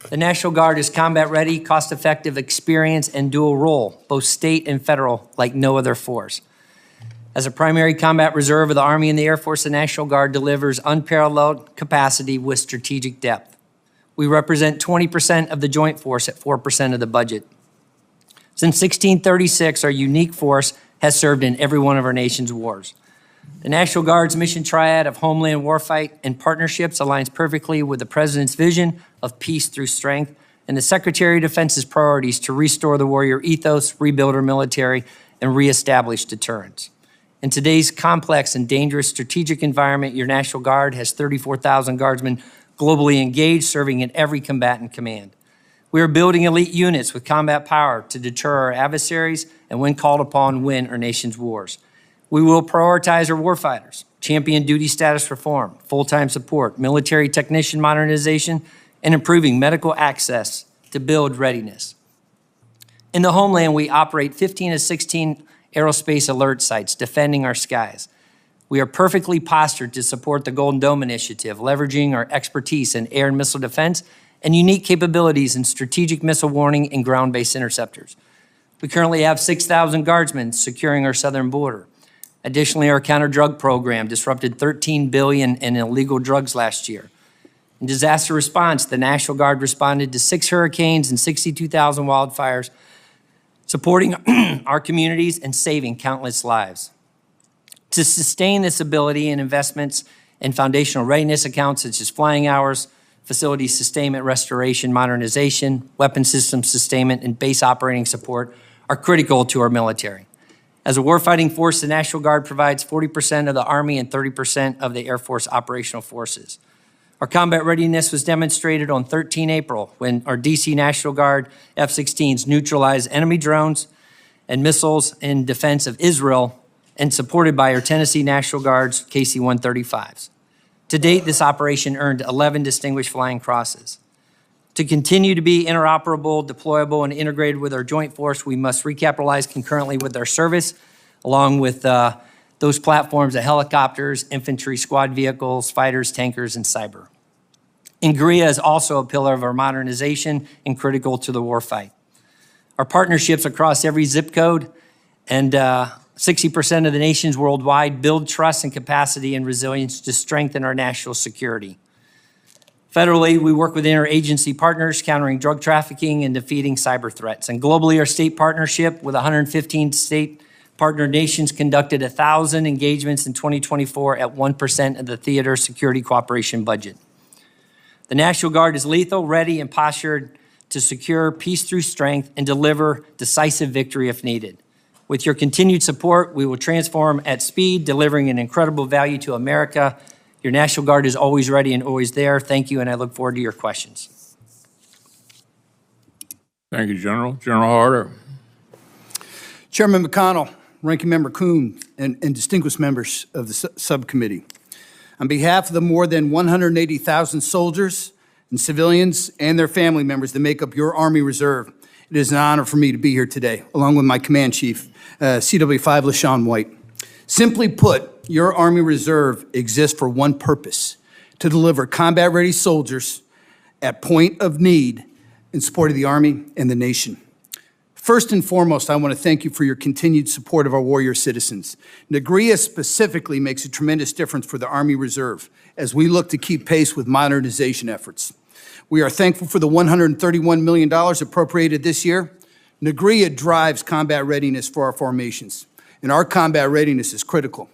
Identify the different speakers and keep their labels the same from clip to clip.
Speaker 1: The National Guard is combat-ready, cost-effective, experienced, and dual role, both state and federal, like no other force. As a primary combat reserve of the Army and the Air Force, the National Guard delivers unparalleled capacity with strategic depth. We represent 20% of the Joint Force at 4% of the budget. Since 1636, our unique force has served in every one of our nation's wars. The National Guard's mission triad of homeland warfight and partnerships aligns perfectly with the President's vision of peace through strength and the Secretary of Defense's priorities to restore the warrior ethos, rebuild our military, and reestablish deterrence. In today's complex and dangerous strategic environment, your National Guard has 34,000 guardsmen globally engaged, serving in every combatant command. We are building elite units with combat power to deter our adversaries and, when called upon, win our nation's wars. We will prioritize our warfighters, champion duty status reform, full-time support, military technician modernization, and improving medical access to build readiness. In the homeland, we operate 15 to 16 aerospace alert sites defending our skies. We are perfectly postured to support the Golden Dome Initiative, leveraging our expertise in air and missile defense and unique capabilities in strategic missile warning and ground-based interceptors. We currently have 6,000 guardsmen securing our southern border. Additionally, our counter-drug program disrupted $13 billion in illegal drugs last year. In disaster response, the National Guard responded to 6 hurricanes and 62,000 wildfires, supporting our communities and saving countless lives. To sustain this ability and investments in foundational readiness accounts such as flying hours, facility sustainment, restoration, modernization, weapon system sustainment, and base operating support are critical to our military. As a warfighting force, the National Guard provides 40% of the Army and 30% of the Air Force operational forces. Our combat readiness was demonstrated on 13 April when our DC National Guard F-16s neutralized enemy drones and missiles in defense of Israel and supported by our Tennessee National Guard's KC-135s. To date, this operation earned 11 Distinguished Flying Crosses. To continue to be interoperable, deployable, and integrated with our joint force, we must recapitalize concurrently with our service, along with those platforms of helicopters, infantry squad vehicles, fighters, tankers, and cyber. Ingria is also a pillar of our modernization and critical to the warfight. Our partnerships across every zip code and 60% of the nations worldwide build trust and capacity and resilience to strengthen our national security. Federally, we work with interagency partners countering drug trafficking and defeating cyber threats. And globally, our state partnership with 115 state partner nations conducted 1,000 engagements in 2024 at 1% of the theater security cooperation budget. The National Guard is lethal, ready, and postured to secure peace through strength and deliver decisive victory if needed. With your continued support, we will transform at speed, delivering an incredible value to America. Your National Guard is always ready and always there. Thank you, and I look forward to your questions.
Speaker 2: Thank you, General. General Harter.
Speaker 3: Chairman McConnell, Ranking Member Kuhn, and distinguished members of the subcommittee. On behalf of the more than 180,000 soldiers and civilians and their family members that make up your Army Reserve, it is an honor for me to be here today, along with my command chief, CW5 LaShawn White. Simply put, your Army Reserve exists for one purpose: to deliver combat-ready soldiers at point of need in support of the Army and the nation. First and foremost, I want to thank you for your continued support of our warrior citizens. NGRIA specifically makes a tremendous difference for the Army Reserve as we look to keep pace with modernization efforts. We are thankful for the $131 million appropriated this year. NGRIA drives combat readiness for our formations, and our combat readiness is critical.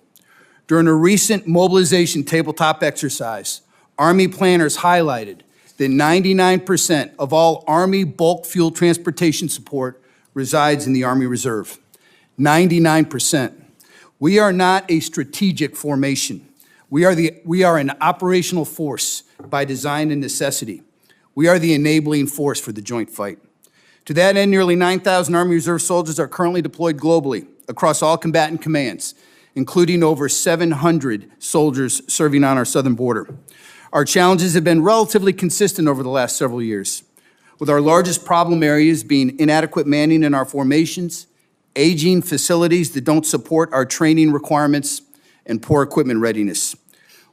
Speaker 3: During a recent mobilization tabletop exercise, Army planners highlighted that 99% of all Army bulk fuel transportation support resides in the Army Reserve. 99%. We are not a strategic formation. We are an operational force by design and necessity. We are the enabling force for the joint fight. To that end, nearly 9,000 Army Reserve soldiers are currently deployed globally across all combatant commands, including over 700 soldiers serving on our southern border. Our challenges have been relatively consistent over the last several years, with our largest problem areas being inadequate manning in our formations, aging facilities that don't support our training requirements, and poor equipment readiness.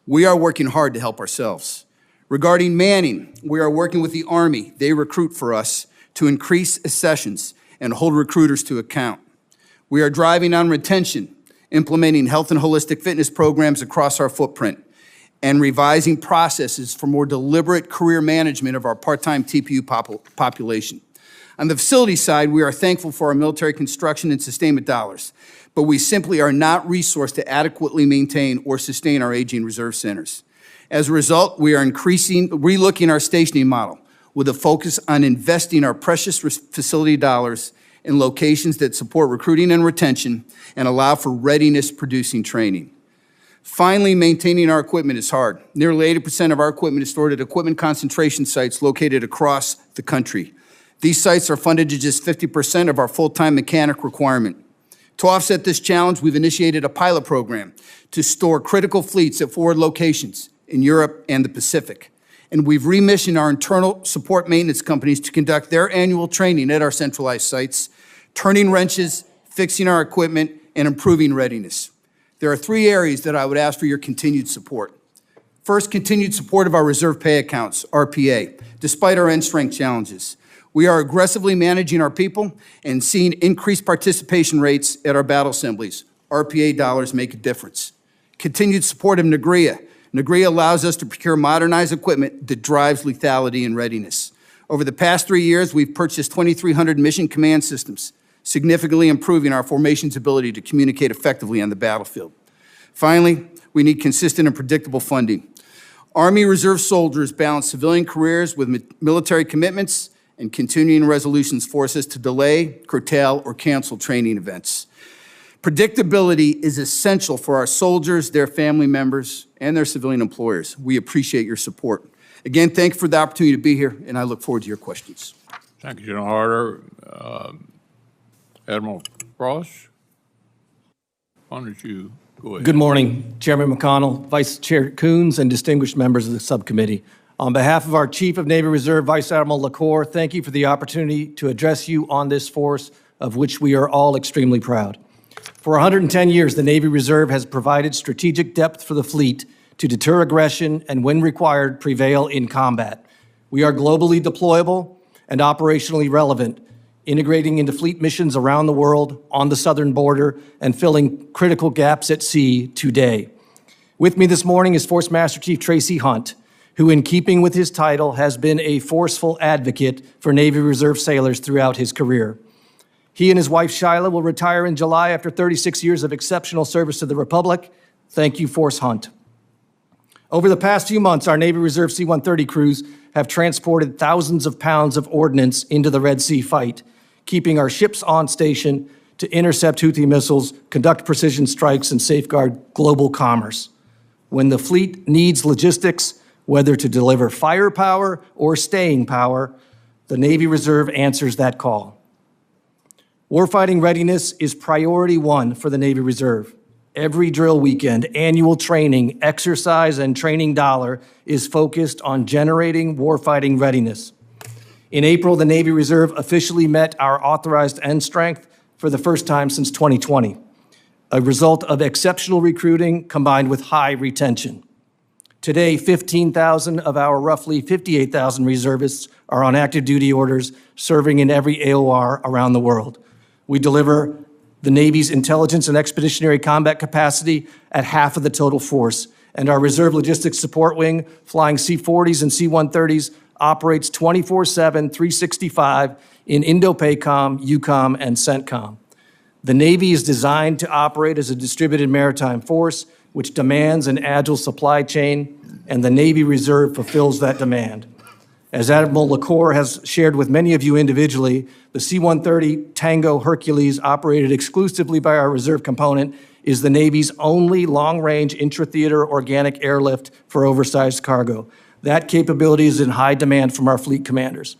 Speaker 3: We are working hard to help ourselves. Regarding manning, we are working with the Army. They recruit for us to increase accessions and hold recruiters to account. We are driving on retention, implementing health and holistic fitness programs across our footprint, and revising processes for more deliberate career management of our part-time TPU population. On the facility side, we are thankful for our military construction and sustainment dollars, but we simply are not resourced to adequately maintain or sustain our aging reserve centers. As a result, we are relooking our stationing model with a focus on investing our precious facility dollars in locations that support recruiting and retention and allow for readiness-producing training. Finally, maintaining our equipment is hard. Nearly 80% of our equipment is stored at equipment concentration sites located across the country. These sites are funded to just 50% of our full-time mechanic requirement. To offset this challenge, we've initiated a pilot program to store critical fleets at 4 locations in Europe and the Pacific. And we've remissioned our internal support maintenance companies to conduct their annual training at our centralized sites, turning wrenches, fixing our equipment, and improving readiness. There are 3 areas that I would ask for your continued support. First, continued support of our reserve pay accounts, RPA, despite our end strength challenges. We are aggressively managing our people and seeing increased participation rates at our battle assemblies. RPA dollars make a difference. Continued support of NGREA. NGREA allows us to procure modernized equipment that drives lethality and readiness. Over the past 3 years, we've purchased 2,300 mission command systems, significantly improving our formation's ability to communicate effectively on the battlefield. Finally, we need consistent and predictable funding. Army Reserve soldiers balance civilian careers with military commitments, and continuing resolutions force us to delay, curtail, or cancel training events. Predictability is essential for our soldiers, their family members, and their civilian employers. We appreciate your support. Again, thank you for the opportunity to be here, and I look forward to your questions.
Speaker 2: Thank you, General Harter. Admiral Frost, why don't you go ahead?
Speaker 4: Good morning, Chairman McConnell, Vice Chair Coons, and distinguished members of the subcommittee. On behalf of our Chief of Navy Reserve, Vice Admiral Lacore, thank you for the opportunity to address you on this force, of which we are all extremely proud. For 110 years, the Navy Reserve has provided strategic depth for the fleet to deter aggression and, when required, prevail in combat. We are globally deployable and operationally relevant, integrating into fleet missions around the world, on the southern border, and filling critical gaps at sea today. With me this morning is Force Master Chief Tracy Hunt, who, in keeping with his title, has been a forceful advocate for Navy Reserve sailors throughout his career. He and his wife, Shyla, will retire in July after 36 years of exceptional service to the Republic. Thank you, Force Hunt. Over the past few months, our Navy Reserve C-130 crews have transported thousands of pounds of ordnance into the Red Sea fight, keeping our ships on station to intercept Houthi missiles, conduct precision strikes, and safeguard global commerce. When the fleet needs logistics, whether to deliver firepower or staying power, the Navy Reserve answers that call. Warfighting readiness is priority 1 for the Navy Reserve. Every drill weekend, annual training, exercise, and training dollar is focused on generating warfighting readiness. In April, the Navy Reserve officially met our authorized end strength for the first time since 2020, a result of exceptional recruiting combined with high retention. Today, 15,000 of our roughly 58,000 reservists are on active duty orders, serving in every AOR around the world. We deliver the Navy's intelligence and expeditionary combat capacity at half of the total force, and our Reserve Logistics Support Wing, flying C-40s and C-130s, operates 24/7, 365 in INDOPACOM, EUCOM, and CENTCOM. The Navy is designed to operate as a distributed maritime force, which demands an agile supply chain, and the Navy Reserve fulfills that demand. As Admiral Lacore has shared with many of you individually, the C-130 Tango Hercules, operated exclusively by our reserve component, is the Navy's only long-range intra-theater organic airlift for oversized cargo. That capability is in high demand from our fleet commanders.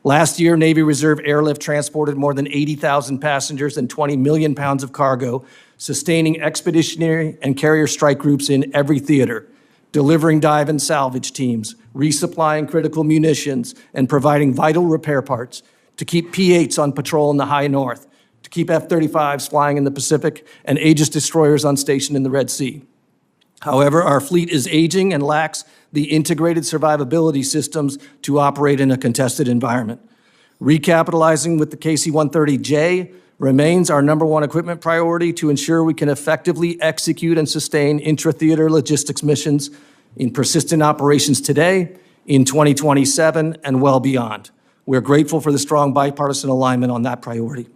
Speaker 4: Last year, Navy Reserve airlift transported more than 80,000 passengers and 20 million pounds of cargo, sustaining expeditionary and carrier strike groups in every theater, delivering dive and salvage teams, resupplying critical munitions, and providing vital repair parts to keep P-8s on patrol in the high north, to keep F-35s flying in the Pacific, and Aegis destroyers on station in the Red Sea. However, our fleet is aging and lacks the integrated survivability systems to operate in a contested environment. Recapitalizing with the KC-130J remains our #1 equipment priority to ensure we can effectively execute and sustain intra-theater logistics missions in persistent operations today, in 2027, and well beyond. We're grateful for the strong bipartisan alignment on that priority.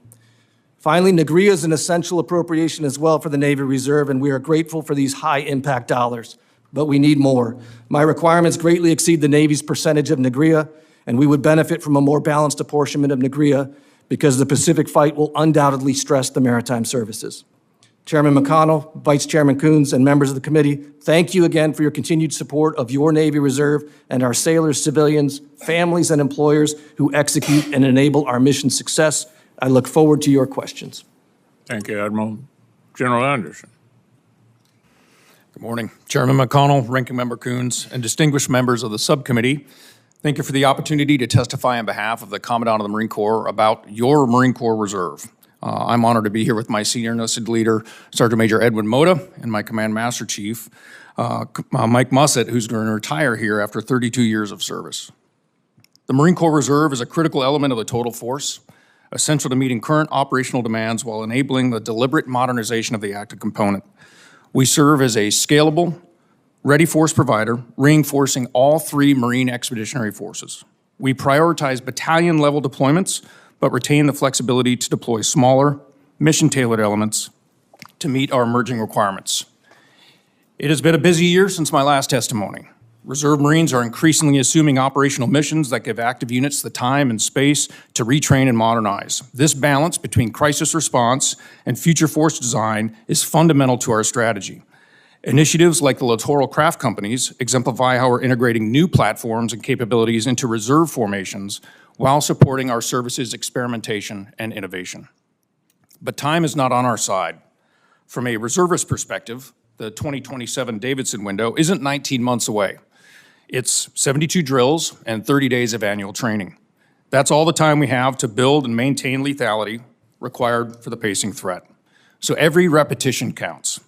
Speaker 4: Finally, NGRIA is an essential appropriation as well for the Navy Reserve, and we are grateful for these high-impact dollars. But we need more. My requirements greatly exceed the Navy's percentage of NGRIA, and we would benefit from a more balanced apportionment of NGRIA because the Pacific fight will undoubtedly stress the maritime services. Chairman McConnell, Vice Chairman Coons, and members of the committee, thank you again for your continued support of your Navy Reserve and our sailors, civilians, families, and employers who execute and enable our mission success. I look forward to your questions.
Speaker 2: Thank you, Admiral. General Anderson.
Speaker 5: Good morning. Chairman McConnell, Ranking Member Coons, and distinguished members of the subcommittee. Thank you for the opportunity to testify on behalf of the Commandant of the Marine Corps about your Marine Corps Reserve. I'm honored to be here with my senior enlisted leader, Sergeant Major Edwin Mota, and my Command Master Chief, Mike Mussett, who's going to retire here after 32 years of service. The Marine Corps Reserve is a critical element of the total force, essential to meeting current operational demands while enabling the deliberate modernization of the active component. We serve as a scalable, ready force provider, reinforcing all 3 Marine Expeditionary Forces. We prioritize battalion-level deployments, but retain the flexibility to deploy smaller, mission-tailored elements to meet our emerging requirements. It has been a busy year since my last testimony. Reserve Marines are increasingly assuming operational missions that give active units the time and space to retrain and modernize. This balance between crisis response and future force design is fundamental to our strategy. Initiatives like the Littoral Craft Companies exemplify how we're integrating new platforms and capabilities into reserve formations while supporting our services experimentation and innovation. But time is not on our side. From a reservist perspective, the 2027 Davidson window isn't 19 months away. It's 72 drills and 30 days of annual training. That's all the time we have to build and maintain lethality required for the pacing threat. So every repetition counts.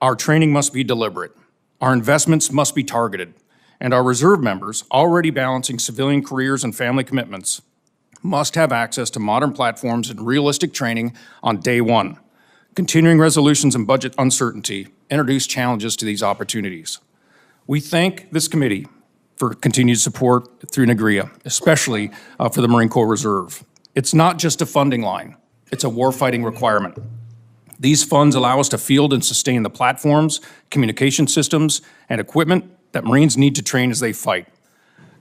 Speaker 5: Our training must be deliberate. Our investments must be targeted. And our reserve members, already balancing civilian careers and family commitments, must have access to modern platforms and realistic training on day one. Continuing resolutions and budget uncertainty introduce challenges to these opportunities. We thank this committee for continued support through NGRIA, especially for the Marine Corps Reserve. It's not just a funding line, it's a warfighting requirement. These funds allow us to field and sustain the platforms, communication systems, and equipment that Marines need to train as they fight.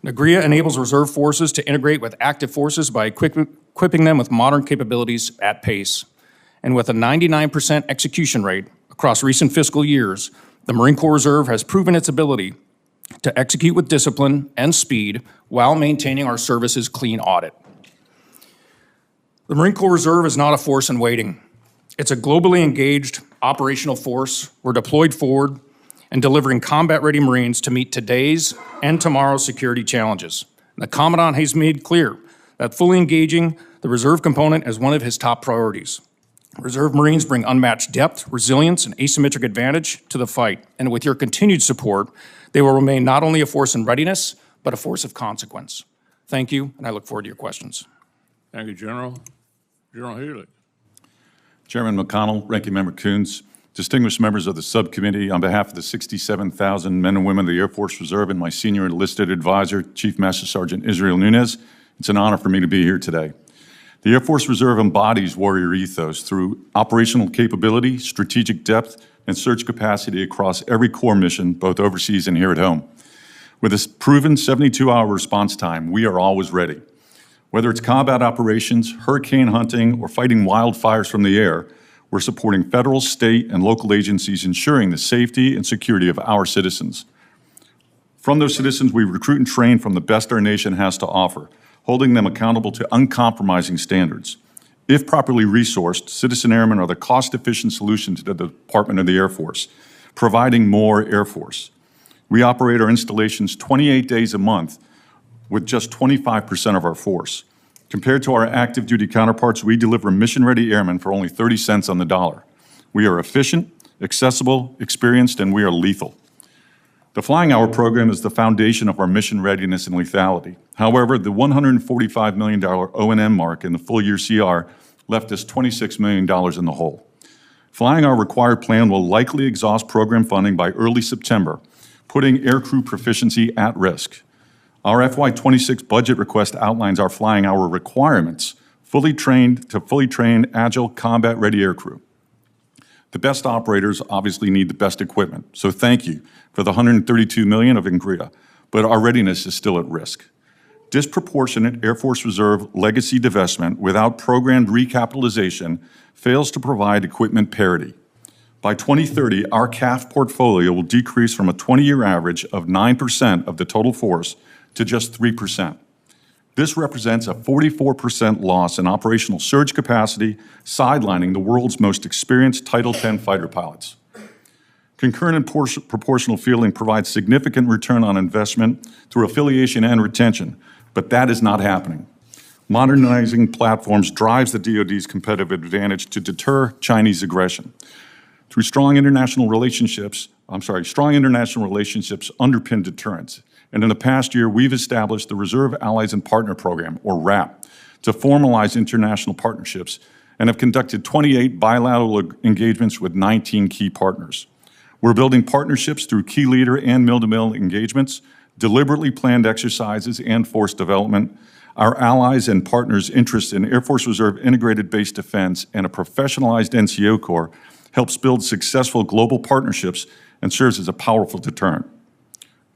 Speaker 5: NGRIA enables reserve forces to integrate with active forces by equipping them with modern capabilities at pace. And with a 99% execution rate across recent fiscal years, the Marine Corps Reserve has proven its ability to execute with discipline and speed while maintaining our service's clean audit. The Marine Corps Reserve is not a force in waiting. It's a globally engaged operational force. We're deployed forward and delivering combat-ready Marines to meet today's and tomorrow's security challenges. And the Commandant has made clear that fully engaging the Reserve component is one of his top priorities. Reserve Marines bring unmatched depth, resilience, and asymmetric advantage to the fight. And with your continued support, they will remain not only a force in readiness, but a force of consequence. Thank you, and I look forward to your questions.
Speaker 2: Thank you, General. General Healy.
Speaker 6: Chairman McConnell, Ranking Member Coons, distinguished members of the subcommittee, on behalf of the 67,000 men and women of the Air Force Reserve and my senior enlisted advisor, Chief Master Sergeant Israel Nunez, it's an honor for me to be here today. The Air Force Reserve embodies warrior ethos through operational capability, strategic depth, and surge capacity across every core mission, both overseas and here at home. With a proven 72-hour response time, we are always ready. Whether it's combat operations, hurricane hunting, or fighting wildfires from the air, we're supporting federal, state, and local agencies ensuring the safety and security of our citizens. From those citizens, we recruit and train from the best our nation has to offer, holding them accountable to uncompromising standards. If properly resourced, citizen airmen are the cost-efficient solution to the Department of the Air Force, providing more Air Force. We operate our installations 28 days a month with just 25% of our force. Compared to our active duty counterparts, we deliver mission-ready airmen for only 30 cents on the dollar. We are efficient, accessible, experienced, and we are lethal. The Flying Hour program is the foundation of our mission readiness and lethality. However, the $145 million O&M mark in the full-year CR left us $26 million in the hole. Flying Hour required plan will likely exhaust program funding by early September, putting aircrew proficiency at risk. Our FY26 budget request outlines our Flying Hour requirements, fully trained agile, combat-ready aircrew. The best operators obviously need the best equipment, so thank you for the $132 million of INGREA, but our readiness is still at risk. Disproportionate Air Force Reserve legacy divestment without programmed recapitalization fails to provide equipment parity. By 2030, our CAF portfolio will decrease from a 20-year average of 9% of the total force to just 3%. This represents a 44% loss in operational surge capacity, sidelining the world's most experienced Title X fighter pilots. Concurrent and proportional fielding provides significant return on investment through affiliation and retention, but that is not happening. Modernizing platforms drives the DoD's competitive advantage to deter Chinese aggression. Through strong international relationships underpin deterrence. And in the past year, we've established the Reserve Allies and Partner Program, or RAP, to formalize international partnerships and have conducted 28 bilateral engagements with 19 key partners. We're building partnerships through key leader and mill-to-mill engagements, deliberately planned exercises, and force development. Our allies and partners' interest in Air Force Reserve integrated base defense and a professionalized NCO Corps helps build successful global partnerships and serves as a powerful deterrent.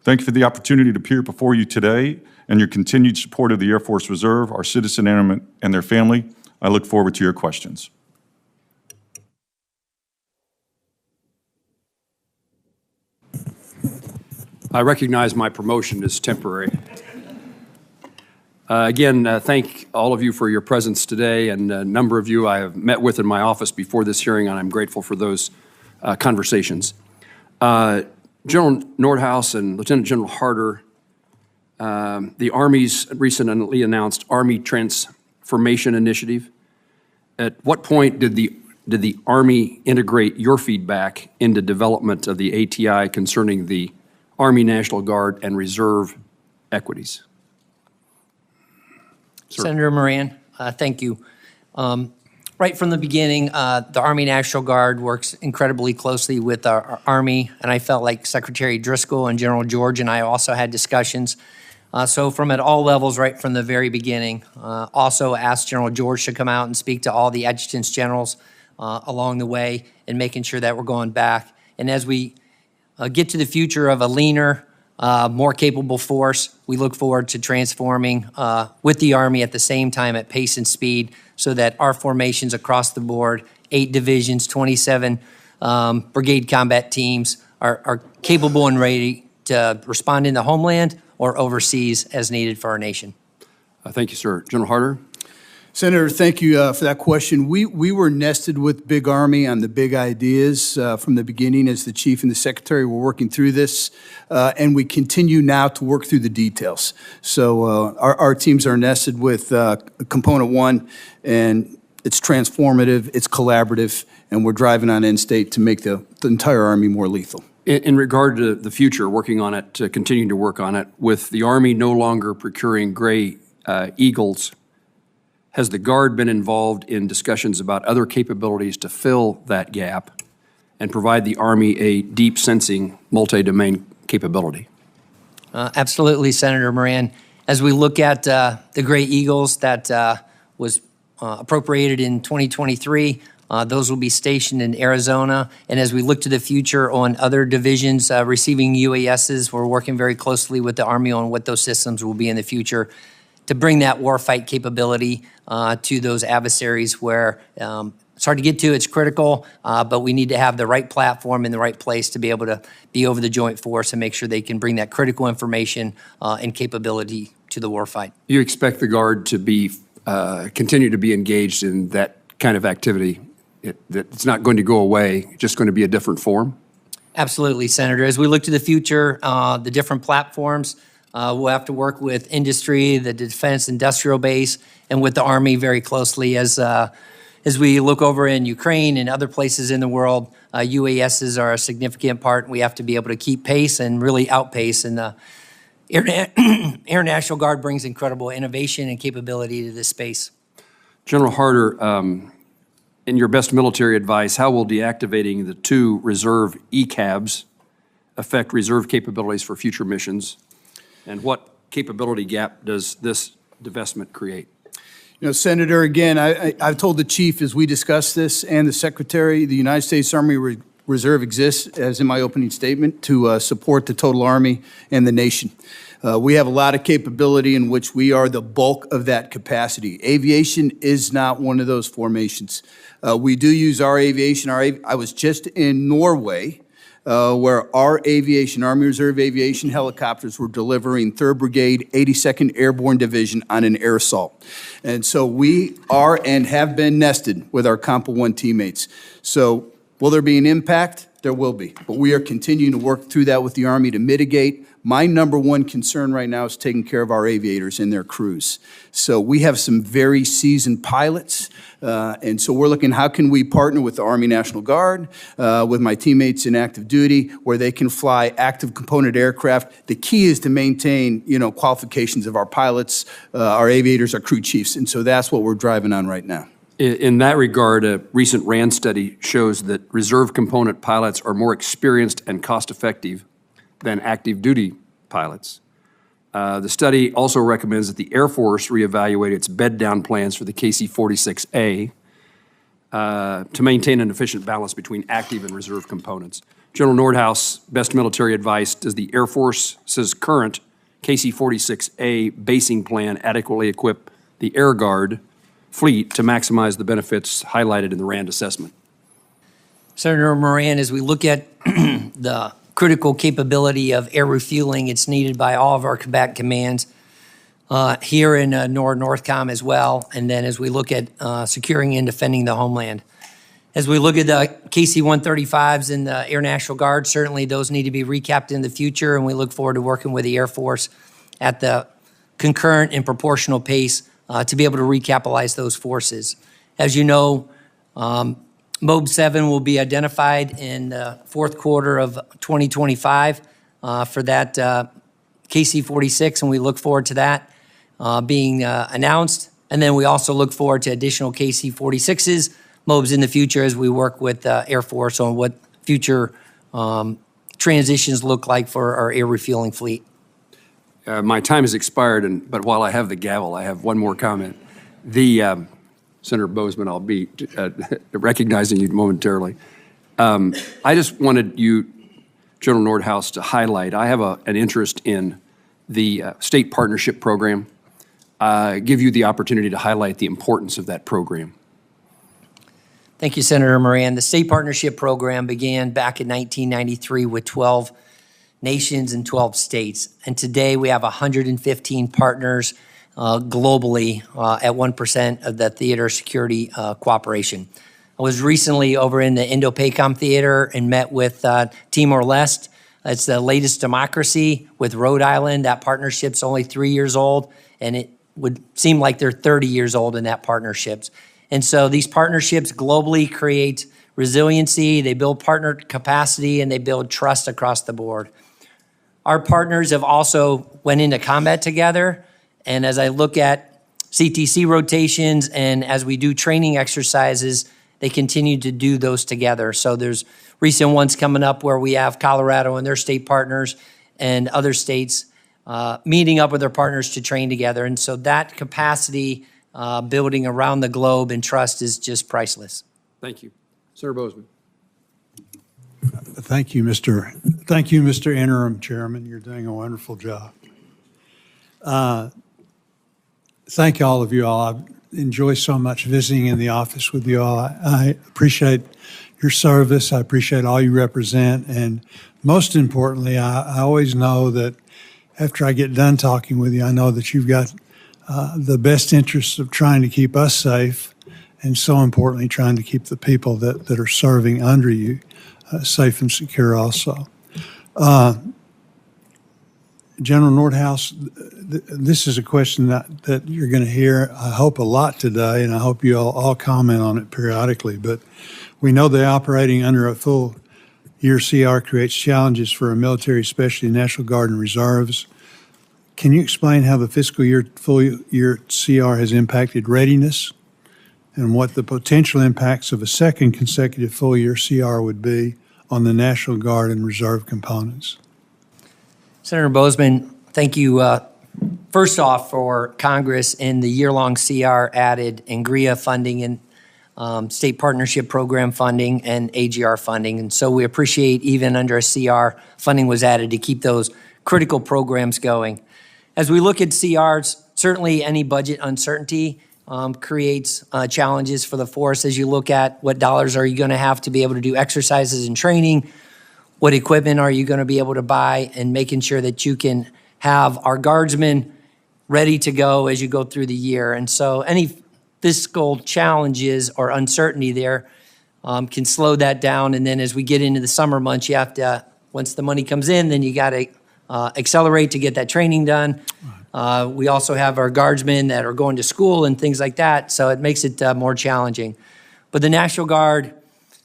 Speaker 6: Thank you for the opportunity to appear before you today and your continued support of the Air Force Reserve, our citizen airmen, and their family. I look forward to your questions.
Speaker 7: I recognize my promotion is temporary. Again, thank all of you for your presence today, and a number of you I have met with in my office before this hearing, and I'm grateful for those conversations. General Nordhaus and Lieutenant General Harter, the Army's recently announced Army Transformation Initiative. At what point did the Army integrate your feedback into development of the ATI concerning the Army National Guard and Reserve equities? Sir.
Speaker 1: Senator Moran, thank you. Right from the beginning, the Army National Guard works incredibly closely with our Army, and I felt like Secretary Driscoll and General George and I also had discussions. So from at all levels, right from the very beginning, also asked General George to come out and speak to all the adjutants generals along the way and making sure that we're going back. And as we get to the future of a leaner, more capable force, we look forward to transforming with the Army at the same time at pace and speed so that our formations across the board, 8 divisions, 27 brigade combat teams are capable and ready to respond in the homeland or overseas as needed for our nation.
Speaker 7: Thank you, sir. General Harter?
Speaker 3: Senator, thank you for that question. We were nested with Big Army on the big ideas from the beginning as the Chief and the Secretary were working through this, and we continue now to work through the details. So our teams are nested with Component 1, and it's transformative, it's collaborative, and we're driving on end state to make the entire Army more lethal.
Speaker 7: In regard to the future, working on it, continuing to work on it, with the Army no longer procuring gray Eagles, has the Guard been involved in discussions about other capabilities to fill that gap and provide the Army a deep sensing multi-domain capability?
Speaker 1: Absolutely, Senator Moran. As we look at the Gray Eagles that was appropriated in 2023, those will be stationed in Arizona. And as we look to the future on other divisions receiving UASs, we're working very closely with the Army on what those systems will be in the future to bring that warfight capability to those adversaries where it's hard to get to, it's critical, but we need to have the right platform in the right place to be able to be over the joint force and make sure they can bring that critical information and capability to the warfight.
Speaker 7: You expect the Guard to be continue to be engaged in that kind of activity? It's not going to go away, it's just going to be a different form?
Speaker 1: Absolutely, Senator. As we look to the future, the different platforms, we'll have to work with industry, the defense industrial base, and with the Army very closely as As we look over in Ukraine and other places in the world, UASs are a significant part. We have to be able to keep pace and really outpace. And the Air National Guard brings incredible innovation and capability to this space.
Speaker 7: General Harter, in your best military advice, how will deactivating the 2 reserve ECABs affect reserve capabilities for future missions? And what capability gap does this divestment create?
Speaker 3: You know, Senator, again, I've told the chief as we discussed this and the secretary, the United States Army Reserve exists, as in my opening statement, to support the total Army and the nation. We have a lot of capability in which we are the bulk of that capacity. Aviation is not one of those formations. We do use our aviation. I was just in Norway, where our aviation, Army Reserve Aviation helicopters were delivering 3rd Brigade, 82nd Airborne Division on an air assault. And so we are and have been nested with our Compa 1 teammates. So will there be an impact? There will be. But we are continuing to work through that with the Army to mitigate. My number one concern right now is taking care of our aviators and their crews. So we have some very seasoned pilots, and so we're looking how can we partner with the Army National Guard, with my teammates in active duty, where they can fly active component aircraft. The key is to maintain, qualifications of our pilots, our aviators, our crew chiefs, and so that's what we're driving on right now.
Speaker 7: In that regard, a recent RAND study shows that reserve component pilots are more experienced and cost-effective than active duty pilots. The study also recommends that the Air Force reevaluate its bed-down plans for the KC-46A to maintain an efficient balance between active and reserve components. General Nordhaus, best military advice, does the Air Force's current KC-46A basing plan adequately equip the Air Guard fleet to maximize the benefits highlighted in the RAND assessment?
Speaker 1: Senator Moran, as we look at the critical capability of air refueling, it's needed by all of our combat commands here in NORTHCOM as well, and then as we look at securing and defending the homeland. As we look at the KC-135s and the Air National Guard, certainly those need to be recapped in the future, and we look forward to working with the Air Force at the concurrent and proportional pace to be able to recapitalize those forces. As you know, MOB 7 will be identified in the 4th quarter of 2025 for that KC-46, and we look forward to that being announced. And then we also look forward to additional KC-46s, MOBs in the future as we work with Air Force on what future transitions look like for our air refueling fleet.
Speaker 7: My time has expired, but while I have the gavel, I have one more comment. Senator Bozeman, I'll be recognizing you momentarily. I just wanted you, General Nordhaus, to highlight, I have an interest in the state partnership program, give you the opportunity to highlight the importance of that program.
Speaker 1: Thank you, Senator Moran. The state partnership program began back in 1993 with 12 nations and 12 states. And today we have 115 partners globally at 1% of the theater security cooperation. I was recently over in the Indo-PACOM theater and met with Timor-Leste. It's the latest democracy with Rhode Island. That partnership's only 3 years old, and it would seem like they're 30 years old in that partnerships. And so these partnerships globally create resiliency, they build partner capacity, and they build trust across the board. Our partners have also went into combat together, and as I look at CTC rotations and as we do training exercises, they continue to do those together. So there's recent ones coming up where we have Colorado and their state partners and other states meeting up with their partners to train together. And so that capacity building around the globe and trust is just priceless.
Speaker 7: Thank you. Senator Bozeman.
Speaker 8: Thank you, Mr. Interim Chairman. You're doing a wonderful job. Thank all of you all. I enjoy so much visiting in the office with you all. I appreciate your service. I appreciate all you represent. And most importantly, I always know that after I get done talking with you, I know that you've got the best interests of trying to keep us safe, and so importantly, trying to keep the people that are serving under you safe and secure also. General Nordhaus, this is a question that you're going to hear, I hope, a lot today, and I hope you all comment on it periodically. But we know that operating under a full year CR creates challenges for our military, especially National Guard and Reserves. Can you explain how the fiscal year, full year CR has impacted readiness and what the potential impacts of a second consecutive full year CR would be on the National Guard and Reserve components?
Speaker 1: Senator Boozman, thank you, first off, for Congress and the year-long CR added NGREA funding and state partnership program funding and AGR funding. And so we appreciate even under a CR, funding was added to keep those critical programs going. As we look at CRs, certainly any budget uncertainty creates challenges for the force as you look at what dollars are you going to have to be able to do exercises and training, what equipment are you going to be able to buy, and making sure that you can have our guardsmen ready to go as you go through the year. And so any fiscal challenges or uncertainty there can slow that down. And then as we get into the summer months, you have to, once the money comes in, then you got to accelerate to get that training done. We also have our guardsmen that are going to school and things like that, so it makes it more challenging. But the National Guard,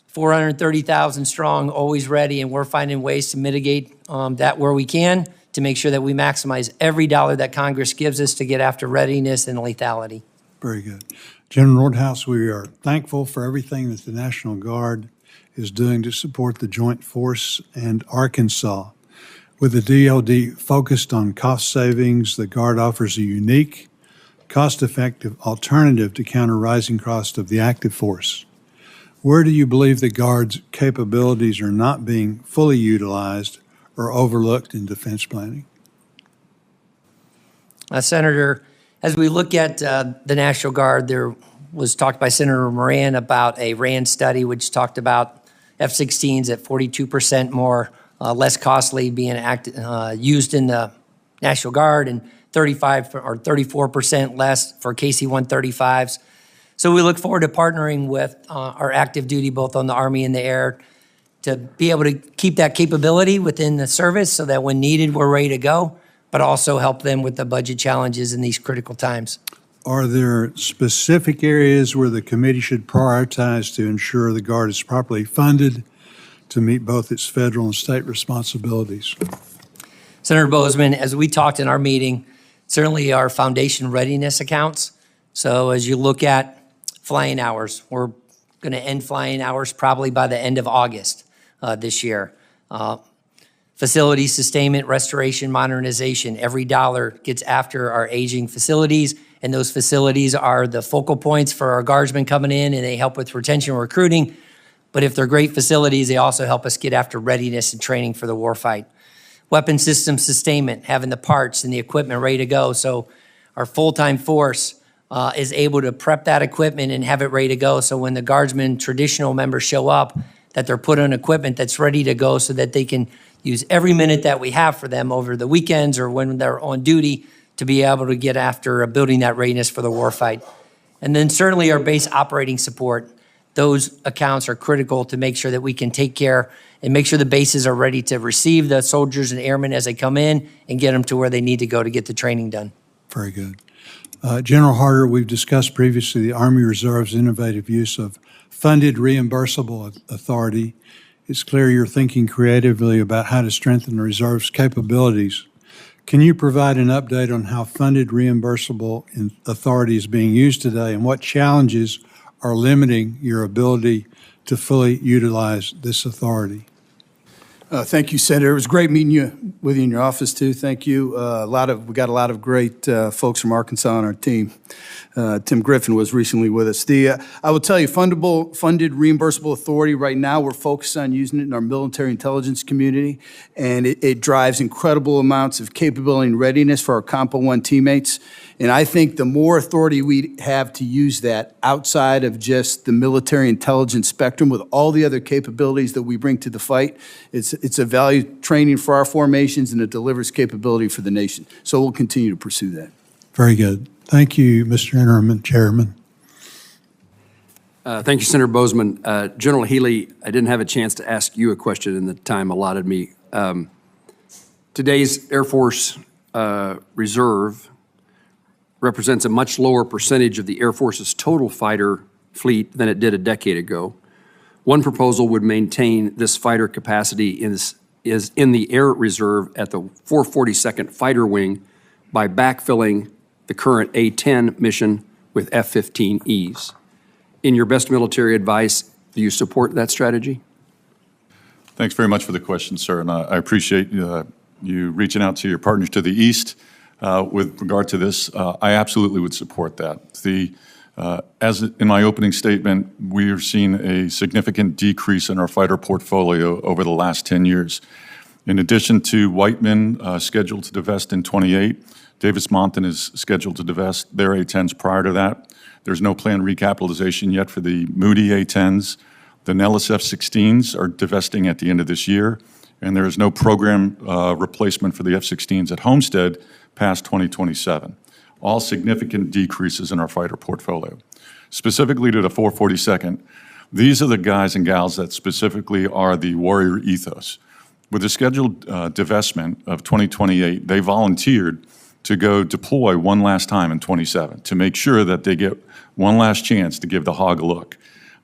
Speaker 1: 430,000 strong, always ready, and we're finding ways to mitigate that where we can to make sure that we maximize every dollar that Congress gives us to get after readiness and lethality.
Speaker 8: Very good. General Nordhaus, we are thankful for everything that the National Guard is doing to support the Joint Force and Arkansas. With the DoD focused on cost savings, the Guard offers a unique, cost-effective alternative to counter rising cost of the active force. Where do you believe the Guard's capabilities are not being fully utilized or overlooked in defense planning?
Speaker 1: Senator, as we look at the National Guard, there was talked by Senator Moran about a RAND study which talked about F-16s at 42% more less costly being used in the National Guard and 35 or 34% less for KC-135s. So we look forward to partnering with our active duty, both on the Army and the Air, to be able to keep that capability within the service so that when needed, we're ready to go, but also help them with the budget challenges in these critical times.
Speaker 8: Are there specific areas where the committee should prioritize to ensure the Guard is properly funded to meet both its federal and state responsibilities?
Speaker 1: Senator Boozman, as we talked in our meeting, certainly our foundation readiness accounts. So as you look at flying hours, we're going to end flying hours probably by the end of August this year. Facility sustainment, restoration, modernization, every dollar gets after our aging facilities, and those facilities are the focal points for our guardsmen coming in, and they help with retention and recruiting. But if they're great facilities, they also help us get after readiness and training for the warfight. Weapon system sustainment, having the parts and the equipment ready to go. So our full-time force is able to prep that equipment and have it ready to go. So when the guardsmen, traditional members show up, that they're put on equipment that's ready to go so that they can use every minute that we have for them over the weekends or when they're on duty to be able to get after building that readiness for the warfight. And then certainly our base operating support. Those accounts are critical to make sure that we can take care and make sure the bases are ready to receive the soldiers and airmen as they come in and get them to where they need to go to get the training done.
Speaker 8: Very good. General Harter, we've discussed previously the Army Reserve's innovative use of funded reimbursable authority. It's clear you're thinking creatively about how to strengthen the Reserve's capabilities. Can you provide an update on how funded reimbursable authority is being used today and what challenges are limiting your ability to fully utilize this authority?
Speaker 3: Thank you, Senator. It was great meeting with you in your office too. Thank you. We got a lot of great folks from Arkansas on our team. Tim Griffin was recently with us. I will tell you, funded reimbursable authority right now, we're focused on using it in our military intelligence community, and it drives incredible amounts of capability and readiness for our Compo 1 teammates. And I think the more authority we have to use that outside of just the military intelligence spectrum with all the other capabilities that we bring to the fight, it's a value training for our formations and it delivers capability for the nation. So we'll continue to pursue that.
Speaker 8: Very good. Thank you, Mr. Interim Chairman.
Speaker 7: Thank you, Senator Boozman. General Healy, I didn't have a chance to ask you a question in the time allotted me. To Today's Air Force Reserve represents a much lower percentage of the Air Force's total fighter fleet than it did a decade ago. One proposal would maintain this fighter capacity is in the Air Reserve at the 442nd Fighter Wing by backfilling the current A-10 mission with F-15Es. In your best military advice, do you support that strategy?
Speaker 6: Thanks very much for the question, sir, and I appreciate you reaching out to your partners to the east with regard to this. I absolutely would support that. As in my opening statement, we are seeing a significant decrease in our fighter portfolio over the last 10 years. In addition to Whiteman scheduled to divest in 28, Davis-Monthan is scheduled to divest their A-10s prior to that. There's no planned recapitalization yet for the Moody A-10s. The Nellis F-16s are divesting at the end of this year, and there is no program replacement for the F-16s at Homestead past 2027. All significant decreases in our fighter portfolio. Specifically to the 442nd, these are the guys and gals that specifically are the warrior ethos. With the scheduled divestment of 2028, they volunteered to go deploy one last time in 27 to make sure that they get one last chance to give the hog a look.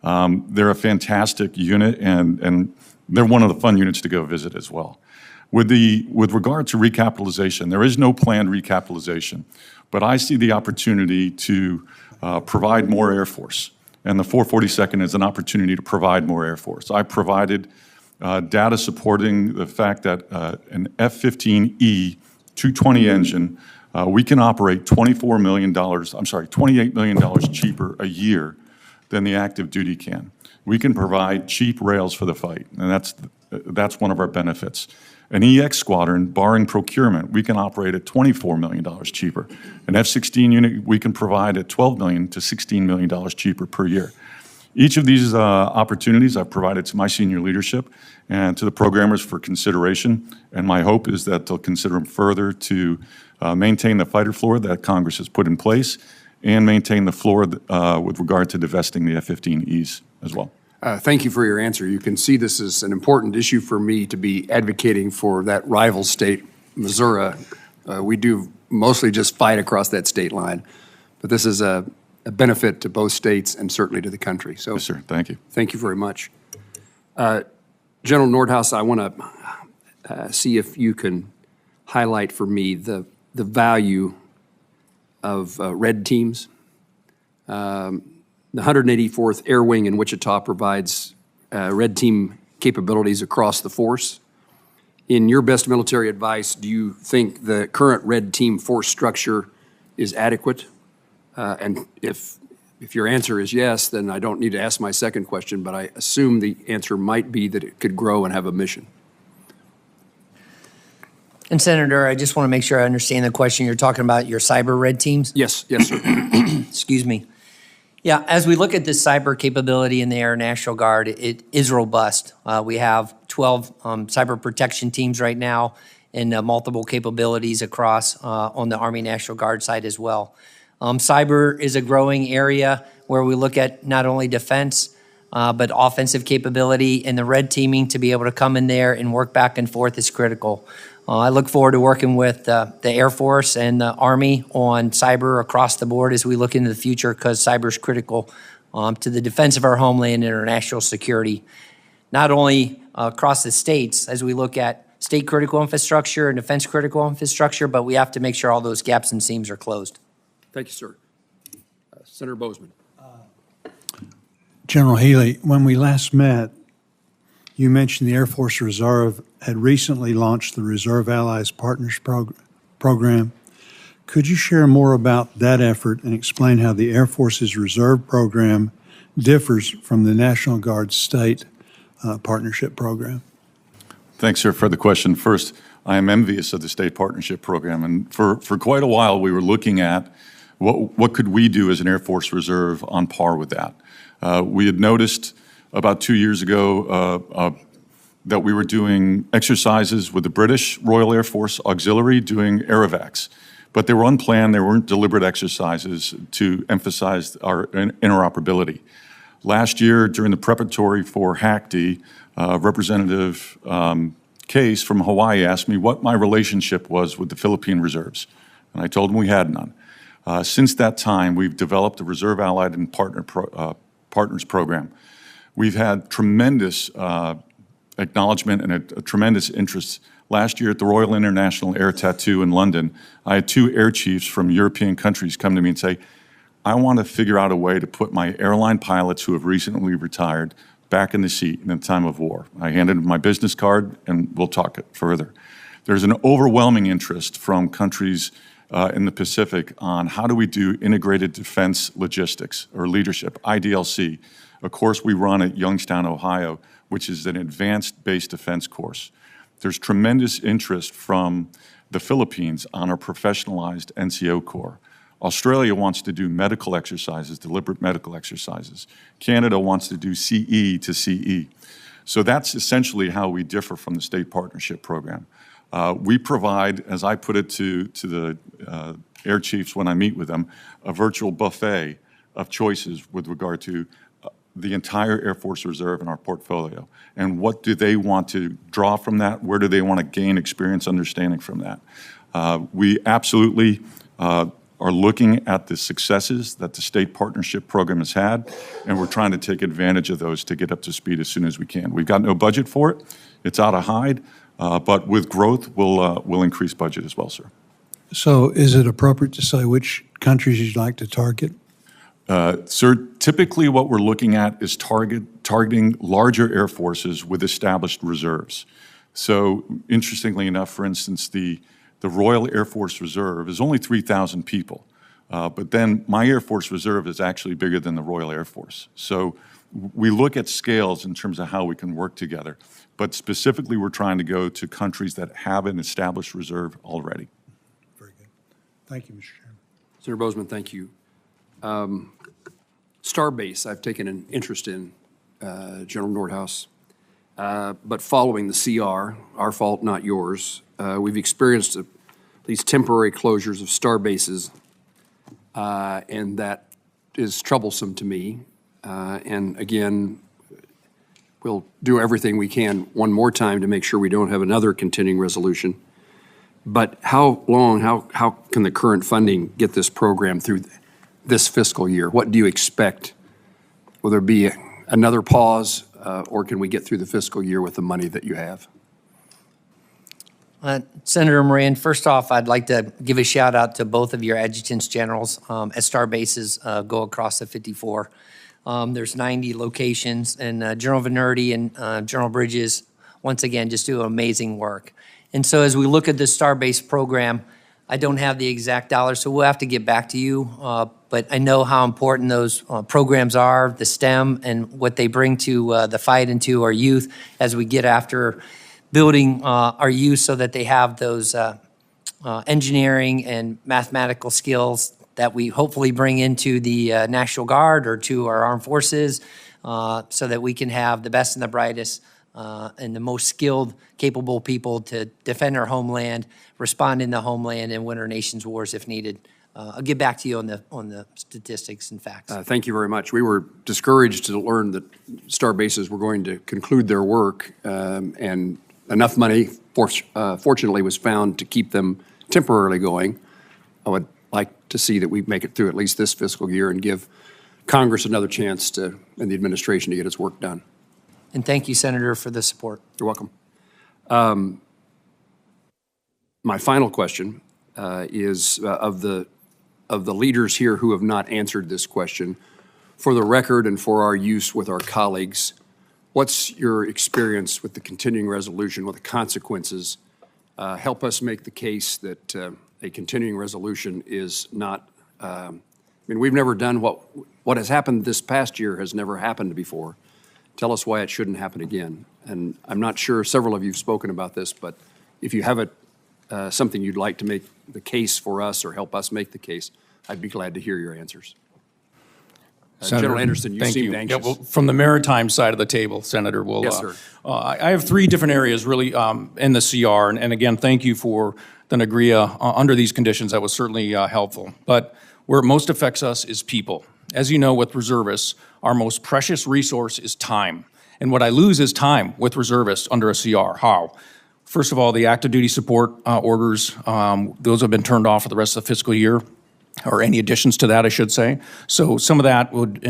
Speaker 6: They're a fantastic unit, and they're one of the fun units to go visit as well. With regard to recapitalization, there is no planned recapitalization, but I see the opportunity to provide more Air Force, and the 442nd is an opportunity to provide more Air Force. I provided data supporting the fact that an F-15E 220 engine, we can operate $28 million cheaper a year than the active duty can. We can provide cheap rails for the fight, and that's one of our benefits. An EX squadron, barring procurement, we can operate at $24 million cheaper. An F-16 unit, we can provide at $12 million to $16 million cheaper per year. Each of these opportunities I've provided to my senior leadership and to the programmers for consideration, and my hope is that they'll consider them further to maintain the fighter floor that Congress has put in place and maintain the floor with regard to divesting the F-15Es as well.
Speaker 7: Thank you for your answer. You can see this is an important issue for me to be advocating for that rival state, Missouri. We do mostly just fight across that state line, but this is a benefit to both states and certainly to the country. So,
Speaker 6: yes, sir. Thank you.
Speaker 7: Thank you very much. General Nordhaus, I want to see if you can highlight for me the value of red teams. The 184th Air Wing in Wichita provides red team capabilities across the force. In your best military advice, do you think the current red team force structure is adequate? And if your answer is yes, then I don't need to ask my second question, but I assume the answer might be that it could grow and have a mission.
Speaker 1: And Senator, I just want to make sure I understand the question. You're talking about your cyber red teams?
Speaker 7: Yes, yes, sir.
Speaker 1: Excuse me. Yeah, as we look at this cyber capability in the Air National Guard, it is robust. We have 12 cyber protection teams right now and multiple capabilities across on the Army National Guard side as well. Cyber is a growing area where we look at not only defense, but offensive capability, and the red teaming to be able to come in there and work back and forth is critical. I look forward to working with the Air Force and the Army on cyber across the board as we look into the future, because cyber is critical to the defense of our homeland and our national security, not only across the states as we look at state critical infrastructure and defense critical infrastructure, but we have to make sure all those gaps and seams are closed.
Speaker 7: Thank you, sir. Senator Bozeman.
Speaker 8: General Healy, when we last met, you mentioned the Air Force Reserve had recently launched the Reserve Allies Partners Program. Could you share more about that effort and explain how the Air Force's Reserve Program differs from the National Guard State Partnership Program?
Speaker 6: Thanks, sir, for the question. First, I am envious of the State Partnership Program, and for quite a while we were looking at what could we do as an Air Force Reserve on par with that. We had noticed about 2 years ago that we were doing exercises with the British Royal Air Force Auxiliary doing aerovacs, but they were unplanned. They weren't deliberate exercises to emphasize our interoperability. Last year, during the preparatory for HACD, Representative Case from Hawaii asked me what my relationship was with the Philippine reserves, and I told him we had none. Since that time, we've developed a Reserve Allied and Partners program. We've had tremendous acknowledgement and a tremendous interest. Last year at the Royal International Air Tattoo in London, I had 2 air chiefs from European countries come to me and say, I want to figure out a way to put my airline pilots who have recently retired back in the seat in a time of war. I handed them my business card, and we'll talk it further. There's an overwhelming interest from countries in the Pacific on how do we do integrated defense logistics or leadership, IDLC, a course we run at Youngstown, Ohio, which is an advanced base defense course. There's tremendous interest from the Philippines on our professionalized NCO Corps. Australia wants to do medical exercises, deliberate medical exercises. Canada wants to do CE to CE. So that's essentially how we differ from the state partnership program. We provide, as I put it to the air chiefs when I meet with them, a virtual buffet of choices with regard to the entire Air Force Reserve in our portfolio. And what do they want to draw from that? Where do they want to gain experience, understanding from that? We absolutely are looking at the successes that the state partnership program has had, and we're trying to take advantage of those to get up to speed as soon as we can. We've got no budget for it. It's out of hide, but with growth, we'll increase budget as well, sir.
Speaker 8: So is it appropriate to say which countries you'd like to target?
Speaker 6: Sir, typically what we're looking at is targeting larger air forces with established reserves. So interestingly enough, for instance, the Royal Air Force Reserve is only 3,000 people, but then my Air Force Reserve is actually bigger than the Royal Air Force. So we look at scales in terms of how we can work together, but specifically we're trying to go to countries that have an established reserve already.
Speaker 8: Very good. Thank you, Mr. Chairman.
Speaker 7: Senator Bozeman, thank you. Starbase, I've taken an interest in, General Nordhaus. But following the CR, our fault, not yours, we've experienced these temporary closures of star bases, and that is troublesome to me. And again, we'll do everything we can one more time to make sure we don't have another continuing resolution. But how long, how can the current funding get this program through this fiscal year? What do you expect? Will there be another pause, or can we get through the fiscal year with the money that you have?
Speaker 1: Senator Moran, first off, I'd like to give a shout out to both of your adjutants generals as star bases go across the 54. There's 90 locations, and General Venerdi and General Bridges, once again, just do amazing work. And so as we look at the star base program, I don't have the exact dollars, so we'll have to get back to you. But I know how important those programs are, the STEM, and what they bring to the fight and to our youth as we get after building our youth so that they have those engineering and mathematical skills that we hopefully bring into the National Guard or to our armed forces so that we can have the best and the brightest and the most skilled, capable people to defend our homeland, respond in the homeland, and win our nation's wars if needed. I'll get back to you on the statistics and facts.
Speaker 7: Thank you very much. We were discouraged to learn that star bases were going to conclude their work, and enough money, fortunately, was found to keep them temporarily going. I would like to see that we make it through at least this fiscal year and give Congress another chance to, and the administration to get its work done.
Speaker 1: And thank you, Senator, for the support.
Speaker 7: You're welcome. My final question is of the leaders here who have not answered this question, for the record and for our use with our colleagues, what's your experience with the continuing resolution, with the consequences? Help us make the case that a continuing resolution is not, I mean, we've never done what has happened this past year has never happened before. Tell us why it shouldn't happen again. And I'm not sure, several of you have spoken about this, but if you have something you'd like to make the case for us or help us make the case, I'd be glad to hear your answers. General Anderson, you seemed anxious.
Speaker 5: Yeah, well, from the maritime side of the table, Senator,
Speaker 7: Yes, sir.
Speaker 5: I have 3 different areas really in the CR, and again, thank you for the NGRIA under these conditions. That was certainly helpful. But where it most affects us is people. As you know, with reservists, our most precious resource is time. And what I lose is time with reservists under a CR. How? First of all, the active duty support orders, those have been turned off for the rest of the fiscal year, or any additions to that, I should say. So some of that would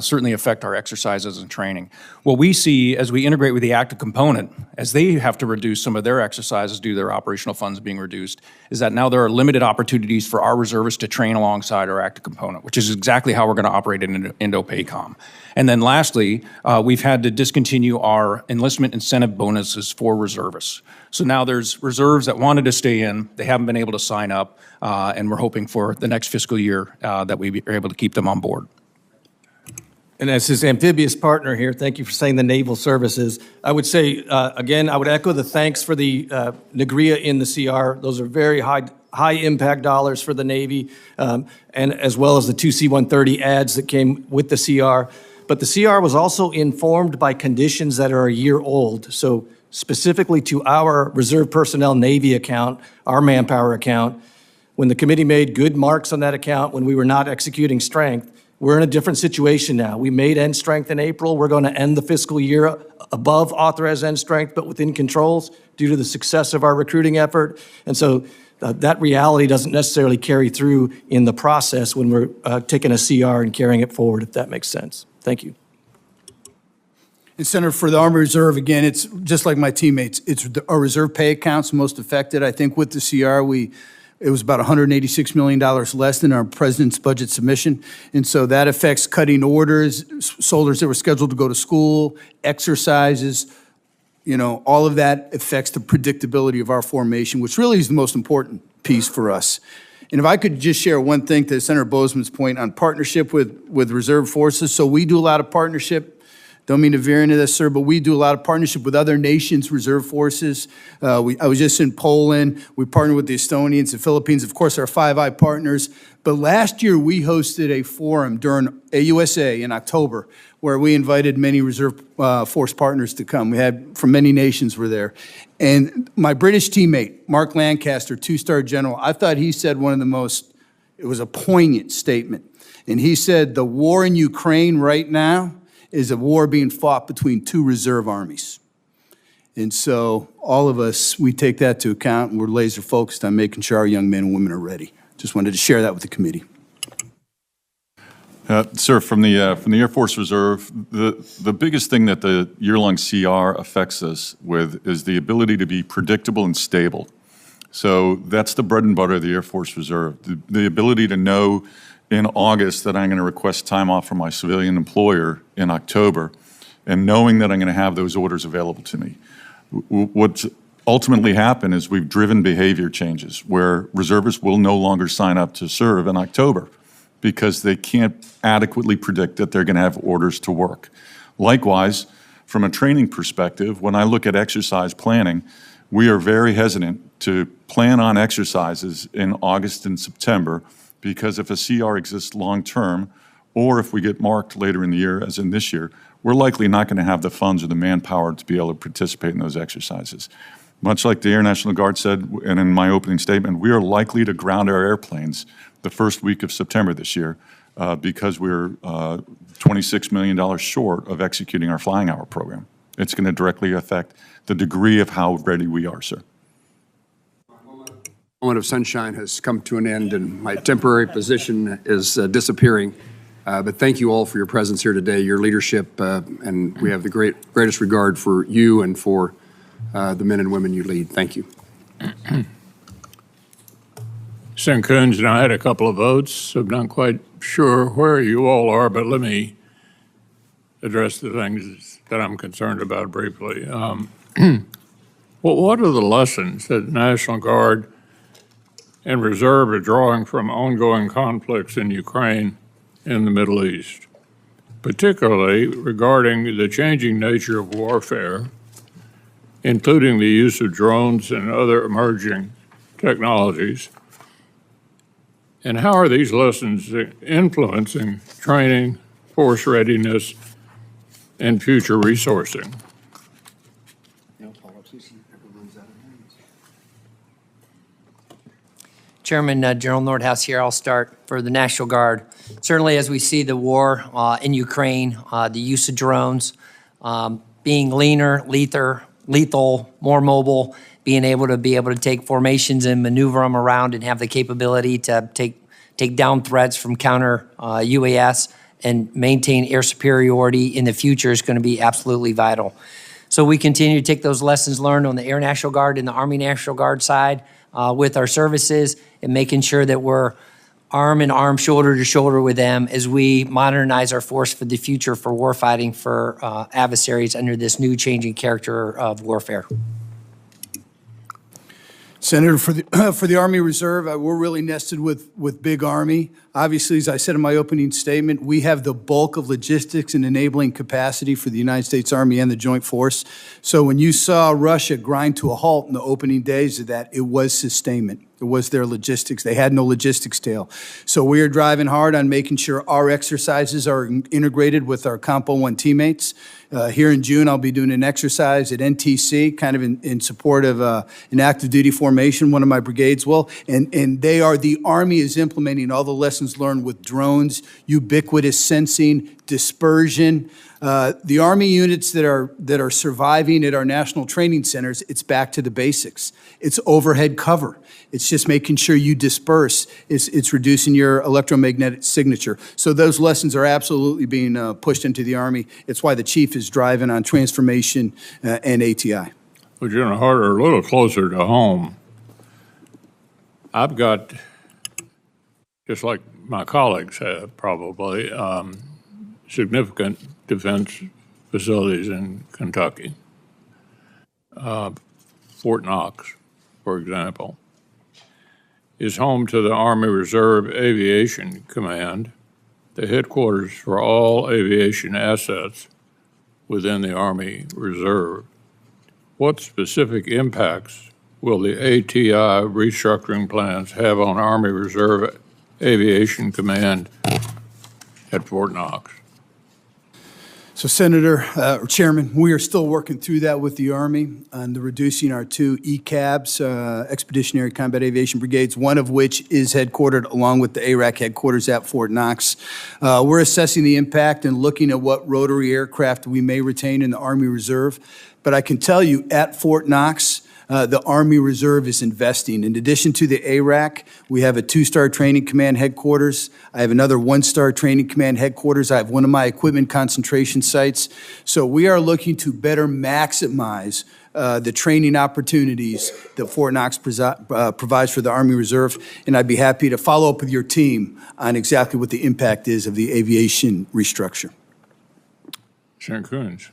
Speaker 5: certainly affect our exercises and training. What we see as we integrate with the active component, as they have to reduce some of their exercises due to their operational funds being reduced, is that now there are limited opportunities for our reservists to train alongside our active component, which is exactly how we're going to operate in Indo-PACOM. And then lastly, we've had to discontinue our enlistment incentive bonuses for reservists. So now there's reserves that wanted to stay in, they haven't been able to sign up, and we're hoping for the next fiscal year that we are able to keep them on board.
Speaker 4: And as his amphibious partner here, thank you for saying the naval services. I would say, again, I would echo the thanks for the NGRIA in the CR. Those are very high impact dollars for the Navy, and as well as the 2 C-130 ads that came with the CR. But the CR was also informed by conditions that are a year old. So specifically to our reserve personnel Navy account, our manpower account, when the committee made good marks on that account when we were not executing strength, we're in a different situation now. We made end strength in April. We're going to end the fiscal year above authorized end strength, but within controls due to the success of our recruiting effort. And so that reality doesn't necessarily carry through in the process when we're taking a CR and carrying it forward, if that makes sense. Thank you.
Speaker 3: And Senator, for the Army Reserve, again, it's just like my teammates. It's our reserve pay accounts most affected. I think with the CR, it was about $186 million less than our president's budget submission. And so that affects cutting orders, soldiers that were scheduled to go to school, exercises, all of that affects the predictability of our formation, which really is the most important piece for us. And if I could just share one thing to Senator Bozeman's point on partnership with reserve forces. So we do a lot of partnership. Don't mean to veer into this, sir, but we do a lot of partnership with other nations' reserve forces. I was just in Poland. We partnered with the Estonians, the Philippines, of course, our Five Eye partners. But last year, we hosted a forum during AUSA in October where we invited many reserve force partners to come. We had, from many nations were there. And my British teammate, Mark Lancaster, 2-star general, I thought he said one of the most, it was a poignant statement. And he said, the war in Ukraine right now is a war being fought between two reserve armies. And so all of us, we take that to account, and we're laser focused on making sure our young men and women are ready. Just wanted to share that with the committee.
Speaker 6: Sir, from the Air Force Reserve, the biggest thing that the year-long CR affects us with is the ability to be predictable and stable. So that's the bread and butter of the Air Force Reserve, the ability to know in August that I'm going to request time off from my civilian employer in October, and knowing that I'm going to have those orders available to me. What's ultimately happened is we've driven behavior changes where reservists will no longer sign up to serve in October because they can't adequately predict that they're going to have orders to work. Likewise, from a training perspective, when I look at exercise planning, we are very hesitant to plan on exercises in August and September because if a CR exists long-term, or if we get marked later in the year, as in this year, we're likely not going to have the funds or the manpower to be able to participate in those exercises. Much like the Air National Guard said, and in my opening statement, we are likely to ground our airplanes the first week of September this year because we're $26 million short of executing our flying hour program. It's going to directly affect the degree of how ready we are, sir.
Speaker 7: Moment of sunshine has come to an end, and my temporary position is disappearing. But thank you all for your presence here today, your leadership, and we have the greatest regard for you and for the men and women you lead. Thank you.
Speaker 2: Senator Coons and I had a couple of votes, so I'm not quite sure where you all are, but let me address the things that I'm concerned about briefly. Well, what are the lessons that the National Guard and Reserve are drawing from ongoing conflicts in Ukraine and the Middle East, particularly regarding the changing nature of warfare, including the use of drones and other emerging technologies? And how are these lessons influencing training, force readiness, and future resourcing?
Speaker 1: Chairman General Nordhaus here. I'll start for the National Guard. Certainly, as we see the war in Ukraine, the use of drones, being leaner, lethal, more mobile, being able to take formations and maneuver them around and have the capability to take down threats from counter UAS and maintain air superiority in the future is going to be absolutely vital. So we continue to take those lessons learned on the Air National Guard and the Army National Guard side with our services and making sure that we're arm in arm, shoulder to shoulder with them as we modernize our force for the future for warfighting for adversaries under this new changing character of warfare.
Speaker 3: Senator, for the Army Reserve, we're really nested with big Army. Obviously, as I said in my opening statement, we have the bulk of logistics and enabling capacity for the United States Army and the Joint Force. So when you saw Russia grind to a halt in the opening days of that, it was sustainment. It was their logistics. They had no logistics tail. So we are driving hard on making sure our exercises are integrated with our Compo 1 teammates. Here in June, I'll be doing an exercise at NTC, kind of in support of an active duty formation, one of my brigades will. And the Army is implementing all the lessons learned with drones, ubiquitous sensing, dispersion. The Army units that are surviving at our national training centers, it's back to the basics. It's overhead cover. It's just making sure you disperse. It's reducing your electromagnetic signature. So those lessons are absolutely being pushed into the Army. It's why the Chief is driving on transformation and ATI.
Speaker 2: Well, General Harter, a little closer to home, I've got, just like my colleagues have probably, significant defense facilities in Kentucky. Fort Knox, for example, is home to the Army Reserve Aviation Command, the headquarters for all aviation assets within the Army Reserve. What specific impacts will the ATI restructuring plans have on Army Reserve Aviation Command at Fort Knox?
Speaker 3: So, Senator, or Chairman, we are still working through that with the Army on the reducing our two ECABs, Expeditionary Combat Aviation Brigades, one of which is headquartered along with the ARAC headquarters at Fort Knox. We're assessing the impact and looking at what rotary aircraft we may retain in the Army Reserve. But I can tell you at Fort Knox, the Army Reserve is investing. In addition to the ARAC, we have a 2-star training command headquarters. I have another 1-star training command headquarters. I have one of my equipment concentration sites. So we are looking to better maximize the training opportunities that Fort Knox provides for the Army Reserve. And I'd be happy to follow up with your team on exactly what the impact is of the aviation restructure.
Speaker 2: Senator Coons.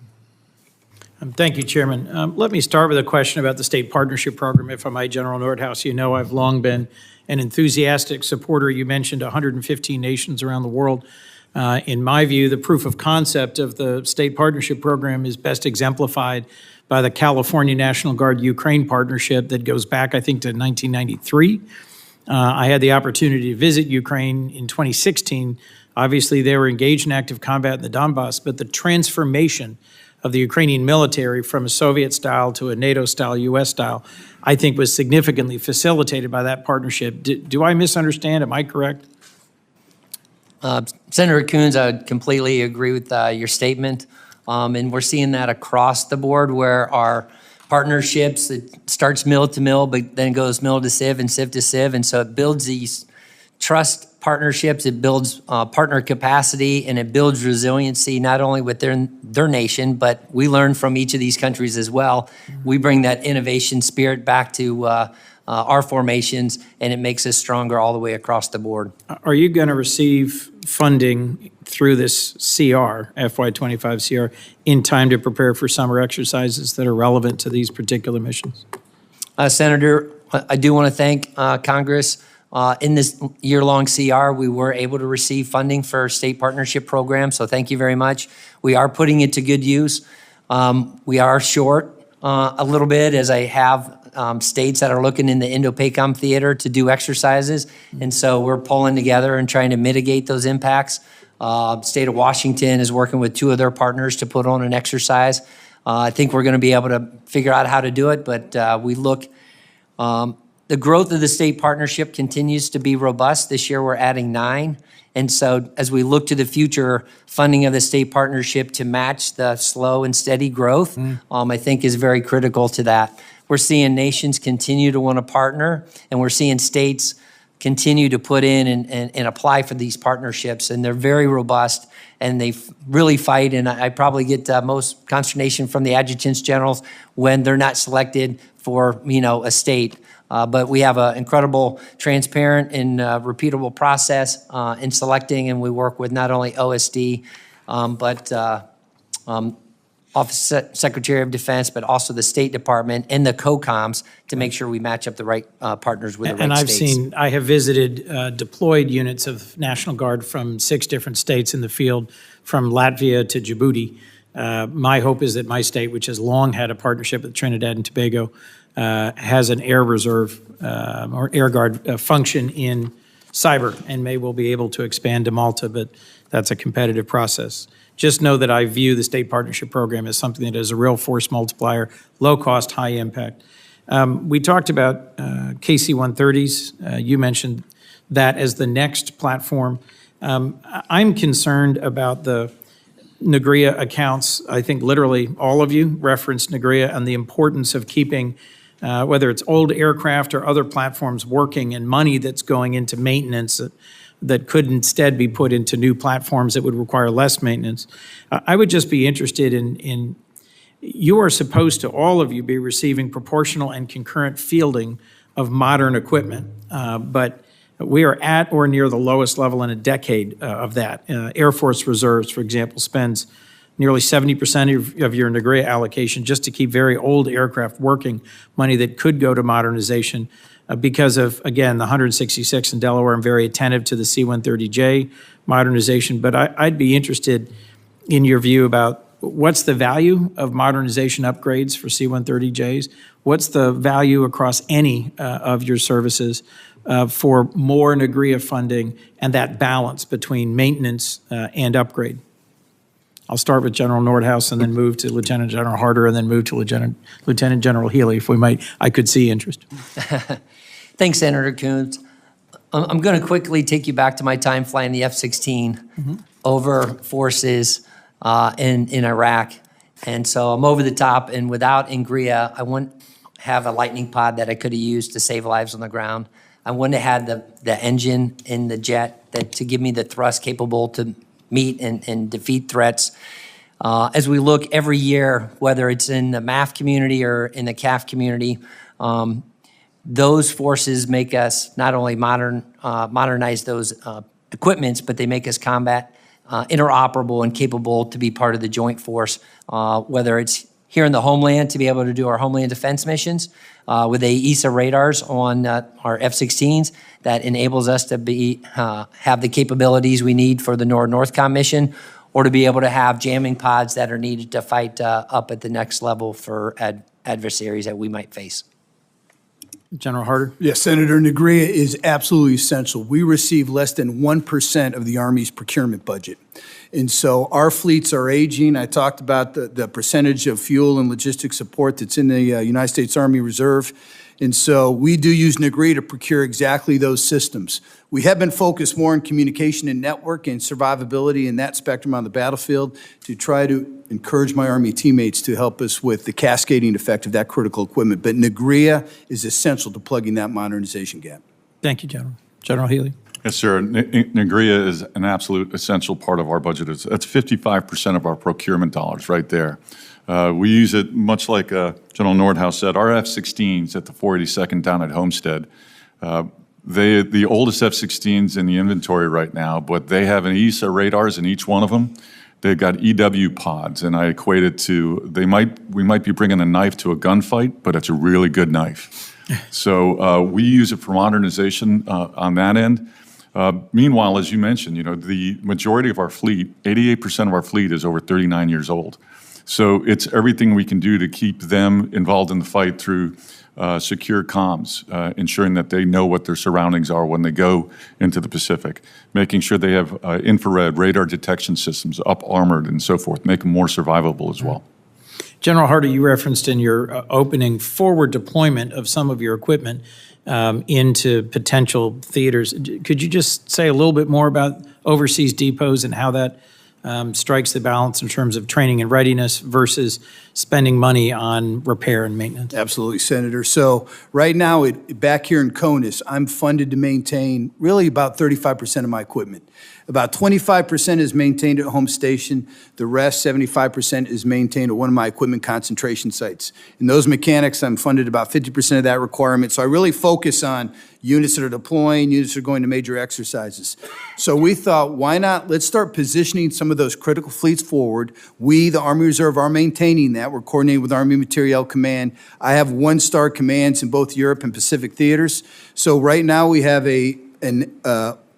Speaker 9: Thank you, Chairman. Let me start with a question about the State Partnership Program, if I might, General Nordhaus. You know I've long been an enthusiastic supporter. You mentioned 115 nations around the world. In my view, the proof of concept of the State Partnership Program is best exemplified by the California National Guard Ukraine partnership that goes back, I think, to 1993. I had the opportunity to visit Ukraine in 2016. Obviously, they were engaged in active combat in the Donbass, but the transformation of the Ukrainian military from a Soviet style to a NATO style, US style, I think was significantly facilitated by that partnership. Do I misunderstand? Am I correct?
Speaker 1: Senator Coons, I would completely agree with your statement. And we're seeing that across the board where our partnerships, it starts mill to mill, but then goes mill to civ and civ to civ. And so it builds these trust partnerships, it builds partner capacity, and it builds resiliency not only with their nation, but we learn from each of these countries as well. We bring that innovation spirit back to our formations, and it makes us stronger all the way across the board.
Speaker 9: Are you going to receive funding through this CR, FY25 CR, in time to prepare for summer exercises that are relevant to these particular missions?
Speaker 1: Senator, I do want to thank Congress. In this year-long CR, we were able to receive funding for our state partnership program, so thank you very much. We are putting it to good use. We are short a little bit, as I have states that are looking in the Indo-PACOM theater to do exercises, and so we're pulling together and trying to mitigate those impacts. State of Washington is working with 2 of their partners to put on an exercise. I think we're going to be able to figure out how to do it, but we look the growth of the state partnership continues to be robust. This year, we're adding 9, And so as we look to the future, funding of the state partnership to match the slow and steady growth, I think is very critical to that. We're seeing nations continue to want to partner, and we're seeing states continue to put in and apply for these partnerships, and they're very robust, and they really fight, and I probably get most consternation from the adjutants generals when they're not selected for, a state. But we have an incredible, transparent, and repeatable process in selecting, and we work with not only OSD, but Office Secretary of Defense, but also the State Department and the COCOMs to make sure we match up the right partners with the right states.
Speaker 9: And I have visited deployed units of National Guard from 6 different states in the field, from Latvia to Djibouti. My hope is that my state, which has long had a partnership with Trinidad and Tobago, has an air reserve or air guard function in cyber, and may well be able to expand to Malta, but that's a competitive process. Just know that I view the state partnership program as something that is a real force multiplier, low cost, high impact. We talked about KC-130s. You mentioned that as the next platform. I'm concerned about the NGRIA accounts. I think literally all of you referenced NGRIA and the importance of keeping whether it's old aircraft or other platforms working, and money that's going into maintenance that could instead be put into new platforms that would require less maintenance. I would just be interested in you are supposed to, all of you, be receiving proportional and concurrent fielding of modern equipment, but we are at or near the lowest level in a decade of that. Air Force Reserves, for example, spends nearly 70% of your NGRIA allocation just to keep very old aircraft working, money that could go to modernization because of, again, the 166 in Delaware. I'm very attentive to the C-130J modernization, but I'd be interested in your view about what's the value of modernization upgrades for C-130Js? What's the value across any of your services for more NGRIA funding and that balance between maintenance and upgrade? I'll start with General Nordhaus and then move to Lieutenant General Harter and then move to Lieutenant General Healy, if we might. I could see interest.
Speaker 1: Thanks, Senator Coons. I'm going to quickly take you back to my time flying the F-16 over forces in Iraq. And so I'm over the top, and without NGRIA, I wouldn't have a lightning pod that I could have used to save lives on the ground. I wouldn't have had the engine in the jet to give me the thrust capable to meet and defeat threats. As we look every year, whether it's in the MAF community or in the CAF community, those forces make us not only modernize those equipments, but they make us combat interoperable and capable to be part of the joint force, whether it's here in the homeland to be able to do our homeland defense missions with AESA radars on our F-16s that enables us to have the capabilities we need for the NORTHCOM mission, or to be able to have jamming pods that are needed to fight up at the next level for adversaries that we might face.
Speaker 9: General Harter?
Speaker 3: Yes, Senator, NGRIA is absolutely essential. We receive less than 1% of the Army's procurement budget. And so our fleets are aging. I talked about the percentage of fuel and logistics support that's in the United States Army Reserve. And so we do use NGRIA to procure exactly those systems. We have been focused more on communication and network and survivability in that spectrum on the battlefield to try to encourage my Army teammates to help us with the cascading effect of that critical equipment. But NGRIA is essential to plugging that modernization gap.
Speaker 9: Thank you, General. General Healy?
Speaker 6: Yes, sir. NGRIA is an absolute essential part of our budget. That's 55% of our procurement dollars right there. We use it much like General Nordhaus said. Our F-16s at the 482nd down at Homestead, the oldest F-16s in the inventory right now, but they have an AESA radars in each one of them. They've got EW pods, and I equate it to we might be bringing a knife to a gunfight, but it's a really good knife. So we use it for modernization on that end. Meanwhile, as you mentioned, the majority of our fleet, 88% of our fleet is over 39 years old. So it's everything we can do to keep them involved in the fight through secure comms, ensuring that they know what their surroundings are when they go into the Pacific, making sure they have infrared radar detection systems, up-armored and so forth, make them more survivable as well.
Speaker 9: General Harter, you referenced in your opening forward deployment of some of your equipment. into potential theaters. Could you just say a little bit more about overseas depots and how that strikes the balance in terms of training and readiness versus spending money on repair and maintenance?
Speaker 3: Absolutely, Senator. So right now, back here in CONUS, I'm funded to maintain really about 35% of my equipment. About 25% is maintained at home station. The rest, 75%, is maintained at one of my equipment concentration sites. In those mechanics, I'm funded about 50% of that requirement. So I really focus on units that are deploying, units that are going to major exercises. So we thought, why not, let's start positioning some of those critical fleets forward. We, the Army Reserve, are maintaining that. We're coordinating with Army Materiel Command. I have one-star commands in both Europe and Pacific theaters. So right now we have a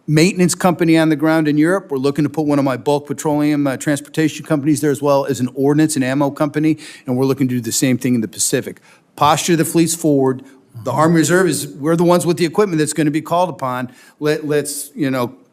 Speaker 3: maintenance company on the ground in Europe. We're looking to put one of my bulk petroleum transportation companies there, as well as an ordnance and ammo company, and we're looking to do the same thing in the Pacific. Posture the fleets forward. The Army Reserve we're the ones with the equipment that's going to be called upon. Let's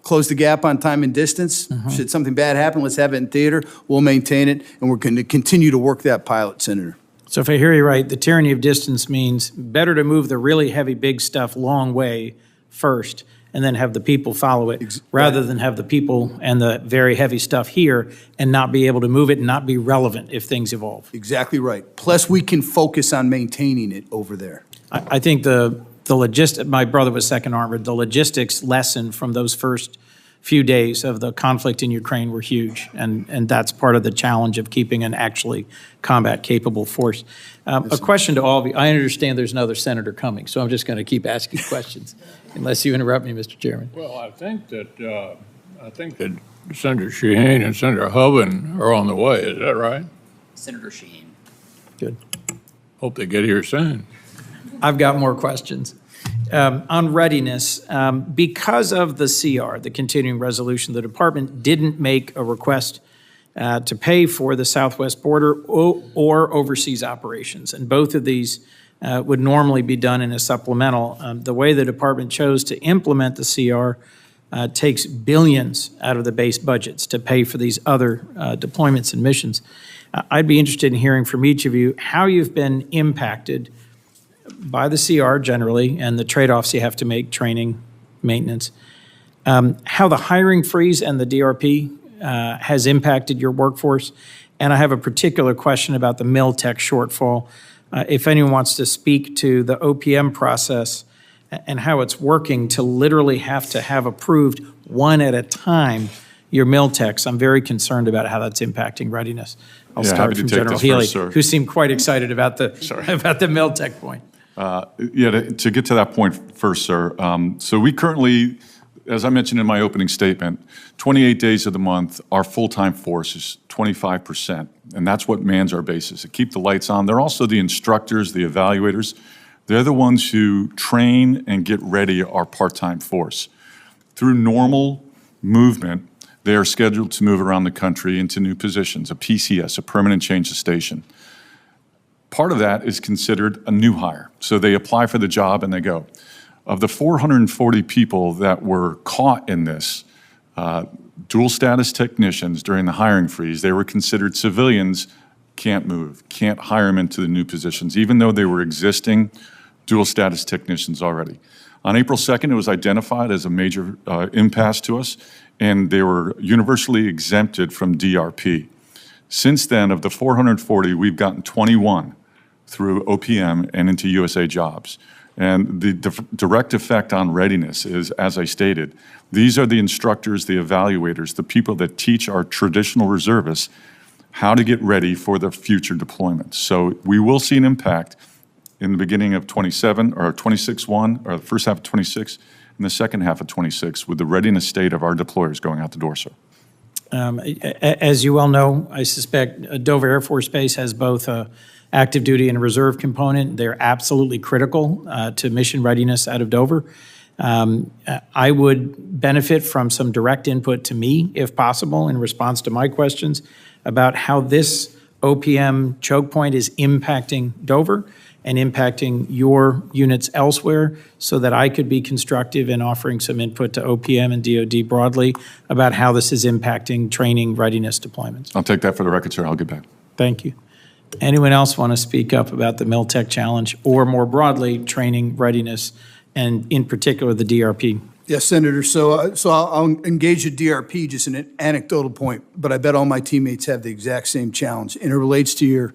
Speaker 3: close the gap on time and distance. Should something bad happen, let's have it in theater. We'll maintain it, and we're going to continue to work that pilot, Senator.
Speaker 9: So if I hear you right, the tyranny of distance means better to move the really heavy, big stuff long way first, and then have the people follow it, rather than have the people and the very heavy stuff here and not be able to move it and not be relevant if things evolve.
Speaker 3: Exactly right. Plus, we can focus on maintaining it over there.
Speaker 9: I think the my brother was second armored, the logistics lesson from those first few days of the conflict in Ukraine were huge, and that's part of the challenge of keeping an actually combat-capable force. A question to all of you. I understand there's another senator coming, so I'm just going to keep asking questions, unless you interrupt me, Mr. Chairman.
Speaker 2: Well, I think that Senator Shaheen and Senator Hoven are on the way. Is that right?
Speaker 1: Senator Shaheen.
Speaker 9: Good.
Speaker 2: Hope they get here soon.
Speaker 9: I've got more questions. On readiness, because of the CR, the continuing resolution, the department didn't make a request to pay for the southwest border or overseas operations. And both of these would normally be done in a supplemental. The way the department chose to implement the CR takes billions out of the base budgets to pay for these other deployments and missions. I'd be interested in hearing from each of you how you've been impacted by the CR generally and the trade-offs you have to make, training, maintenance, how the hiring freeze and the DRP has impacted your workforce. And I have a particular question about the MilTech shortfall. If anyone wants to speak to the OPM process and how it's working to literally have to have approved one at a time your MilTechs, I'm very concerned about how that's impacting readiness. I'll start from General Healy, who seemed quite excited about the MilTech point.
Speaker 6: To get to that point first, sir. So we currently, as I mentioned in my opening statement, 28 days of the month, our full-time force is 25%, and that's what mans our bases, to keep the lights on. They're also the instructors, the evaluators. They're the ones who train and get ready our part-time force. Through normal movement, they are scheduled to move around the country into new positions, a PCS, a permanent change of station. Part of that is considered a new hire. So they apply for the job and they go. Of the 440 people that were caught in this, dual status technicians during the hiring freeze, they were considered civilians, can't move, can't hire them into the new positions, even though they were existing dual status technicians already. On April 2nd, it was identified as a major impasse to us, and they were universally exempted from DRP. Since then, of the 440, we've gotten 21 through OPM and into USA Jobs. And the direct effect on readiness is, as I stated, these are the instructors, the evaluators, the people that teach our traditional reservists how to get ready for their future deployments. So we will see an impact in the beginning of 27 or 26-1, or the first half of 26, and the second half of 26 with the readiness state of our deployers going out the door, sir.
Speaker 9: As you well know, I suspect Dover Air Force Base has both a active duty and a reserve component. They're absolutely critical to mission readiness out of Dover. I would benefit from some direct input to me, if possible, in response to my questions about how this OPM choke point is impacting Dover and impacting your units elsewhere, so that I could be constructive in offering some input to OPM and DoD broadly about how this is impacting training readiness deployments.
Speaker 6: I'll take that for the record, sir. I'll get back.
Speaker 9: Thank you. Anyone else want to speak up about the MilTech challenge or more broadly training readiness and in particular the DRP?
Speaker 3: Yes, Senator. So I'll engage the DRP, just an anecdotal point, but I bet all my teammates have the exact same challenge, and it relates to your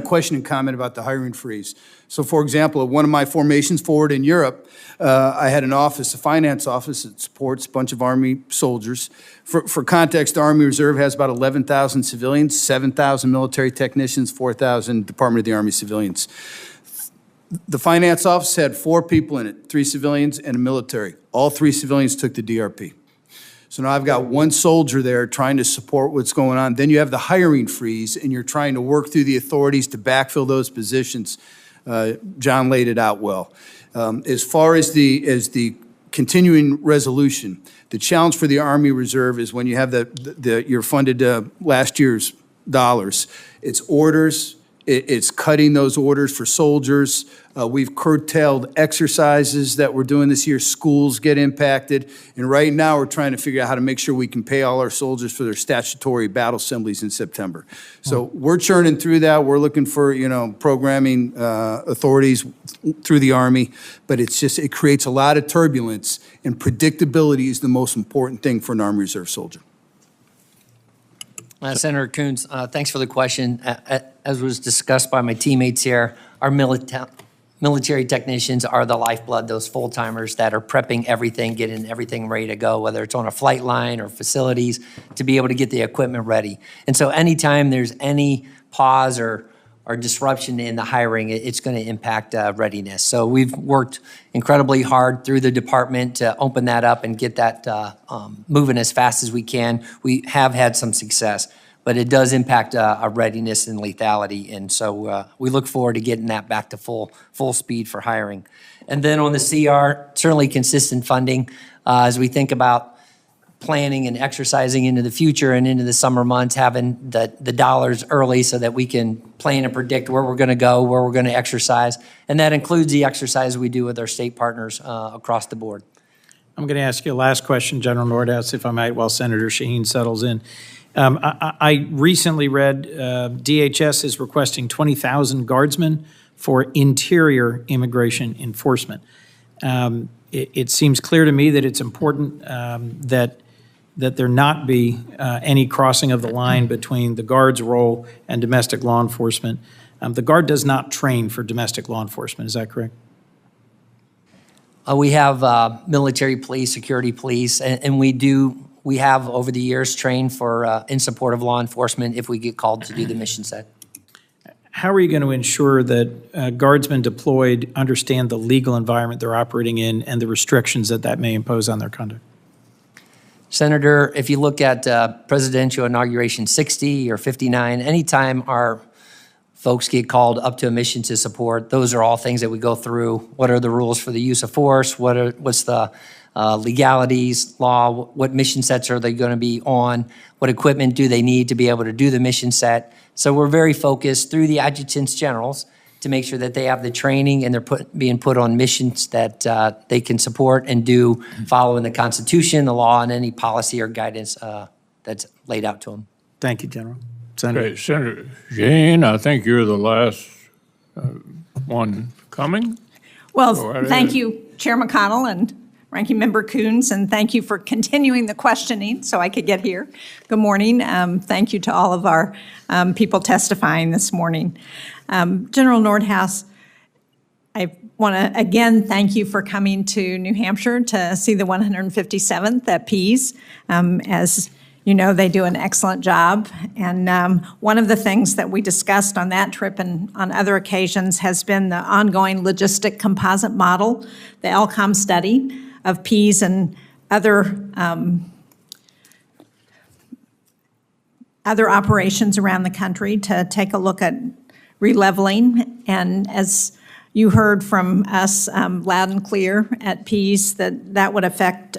Speaker 3: question and comment about the hiring freeze. So, for example, at one of my formations forward in Europe, I had an office, a finance office that supports a bunch of Army soldiers. For context, the Army Reserve has about 11,000 civilians, 7,000 military technicians, 4,000 Department of the Army civilians. The finance office had 4 people in it, 3 civilians and a military. All 3 civilians took the DRP. So now I've got 1 soldier there trying to support what's going on. Then you have the hiring freeze, and you're trying to work through the authorities to backfill those positions. John laid it out well. As far as the continuing resolution, the challenge for the Army Reserve is when you have you're funded last year's dollars, it's orders. It's cutting those orders for soldiers. We've curtailed exercises that we're doing this year. Schools get impacted. And right now, we're trying to figure out how to make sure we can pay all our soldiers for their statutory battle assemblies in September. So we're churning through that. We're looking for, programming authorities through the Army. But it creates a lot of turbulence. And predictability is the most important thing for an Army Reserve soldier.
Speaker 1: Senator Coons, thanks for the question. As was discussed by my teammates here, our military technicians are the lifeblood, those full-timers that are prepping everything, getting everything ready to go, whether it's on a flight line or facilities, to be able to get the equipment ready. And so anytime there's any pause or disruption in the hiring, it's going to impact readiness. So we've worked incredibly hard through the department to open that up and get that moving as fast as we can. We have had some success, but it does impact our readiness and lethality. And so we look forward to getting that back to full speed for hiring. And then on the CR, certainly consistent funding as we think about planning and exercising into the future and into the summer months, having the dollars early so that we can plan and predict where we're going to go, where we're going to exercise. And that includes the exercise we do with our state partners across the board.
Speaker 9: I'm going to ask you a last question, General Nordhaus, if I might, while Senator Shaheen settles in. I recently read DHS is requesting 20,000 guardsmen for interior immigration enforcement. It seems clear to me that it's important that there not be any crossing of the line between the Guard's role and domestic law enforcement. The Guard does not train for domestic law enforcement, is that correct?
Speaker 1: We have military police, security police, and we have over the years trained for in support of law enforcement if we get called to do the mission set.
Speaker 9: How are you going to ensure that guardsmen deployed understand the legal environment they're operating in and the restrictions that may impose on their conduct?
Speaker 1: Senator, if you look at Presidential Inauguration 60 or 59, anytime our folks get called up to a mission to support, those are all things that we go through. What are the rules for the use of force? What's the legalities, law? What mission sets are they going to be on? What equipment do they need to be able to do the mission set? So we're very focused through the adjutants generals to make sure that they have the training and they're being put on missions that they can support and do following the Constitution, the law, and any policy or guidance that's laid out to them.
Speaker 9: Thank you, General. Senator.
Speaker 2: Okay, Senator Jane, I think you're the last one coming.
Speaker 10: Well, thank you, Chair McConnell and Ranking Member Coons, and thank you for continuing the questioning so I could get here. Good morning. Thank you to all of our people testifying this morning. General Nordhaus, I want to again thank you for coming to New Hampshire to see the 157th at Pease. As you know, they do an excellent job. And one of the things that we discussed on that trip and on other occasions has been the ongoing logistic composite model, the LCOM study of Pease and other operations around the country to take a look at releveling. And as you heard from us loud and clear at Pease, that would affect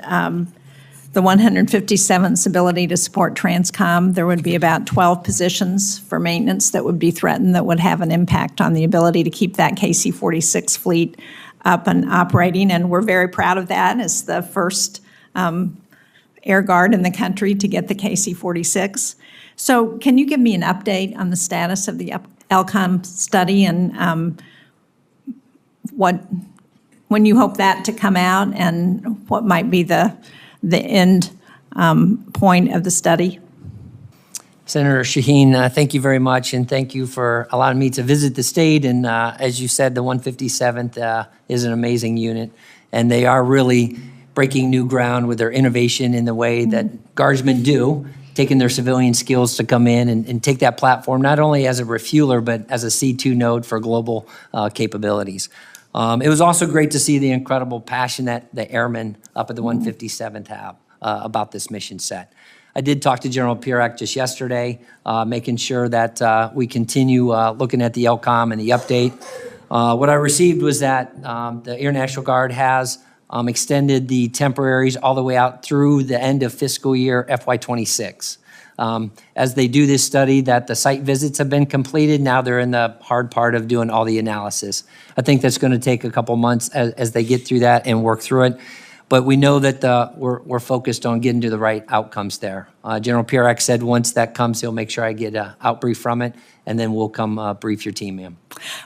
Speaker 10: the 157th's ability to support Transcom. There would be about 12 positions for maintenance that would be threatened that would have an impact on the ability to keep that KC-46 fleet up and operating. And we're very proud of that as the first Air Guard in the country to get the KC-46. So can you give me an update on the status of the LCOM study and what when you hope that to come out and what might be the end point of the study?
Speaker 1: Senator Shaheen, thank you very much, and thank you for allowing me to visit the state. And as you said, the 157th is an amazing unit, and they are really breaking new ground with their innovation in the way that Guardsmen do, taking their civilian skills to come in and take that platform not only as a refueler, but as a C2 node for global capabilities. It was also great to see the incredible passion that the airmen up at the 157th have about this mission set. I did talk to General Pierak just yesterday, making sure that we continue looking at the LCOM and the update. What I received was that the Air National Guard has extended the temporaries all the way out through the end of fiscal year FY26. As they do this study, that the site visits have been completed. Now they're in the hard part of doing all the analysis. I think that's going to take a couple months as they get through that and work through it. But we know that we're focused on getting to the right outcomes there. General Pierak said once that comes, he'll make sure I get an outbrief from it, and then we'll come brief your team, ma'am.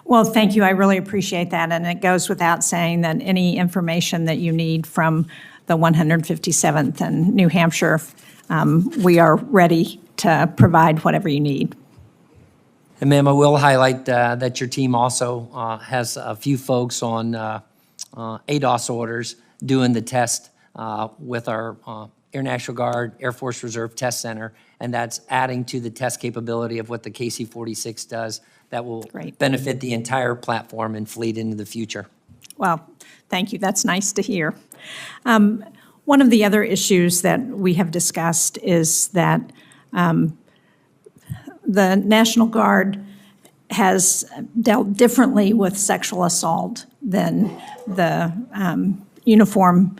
Speaker 10: Well, thank you. I really appreciate that. And it goes without saying that any information that you need from the 157th and New Hampshire, we are ready to provide whatever you need.
Speaker 1: And ma'am, I will highlight that your team also has a few folks on ADOS orders doing the test with our Air National Guard, Air Force Reserve Test Center, and that's adding to the test capability of what the KC-46 does that will benefit the entire platform and fleet into the future.
Speaker 10: Well, thank you. That's nice to hear. One of the other issues that we have discussed is that the National Guard has dealt differently with sexual assault than the uniform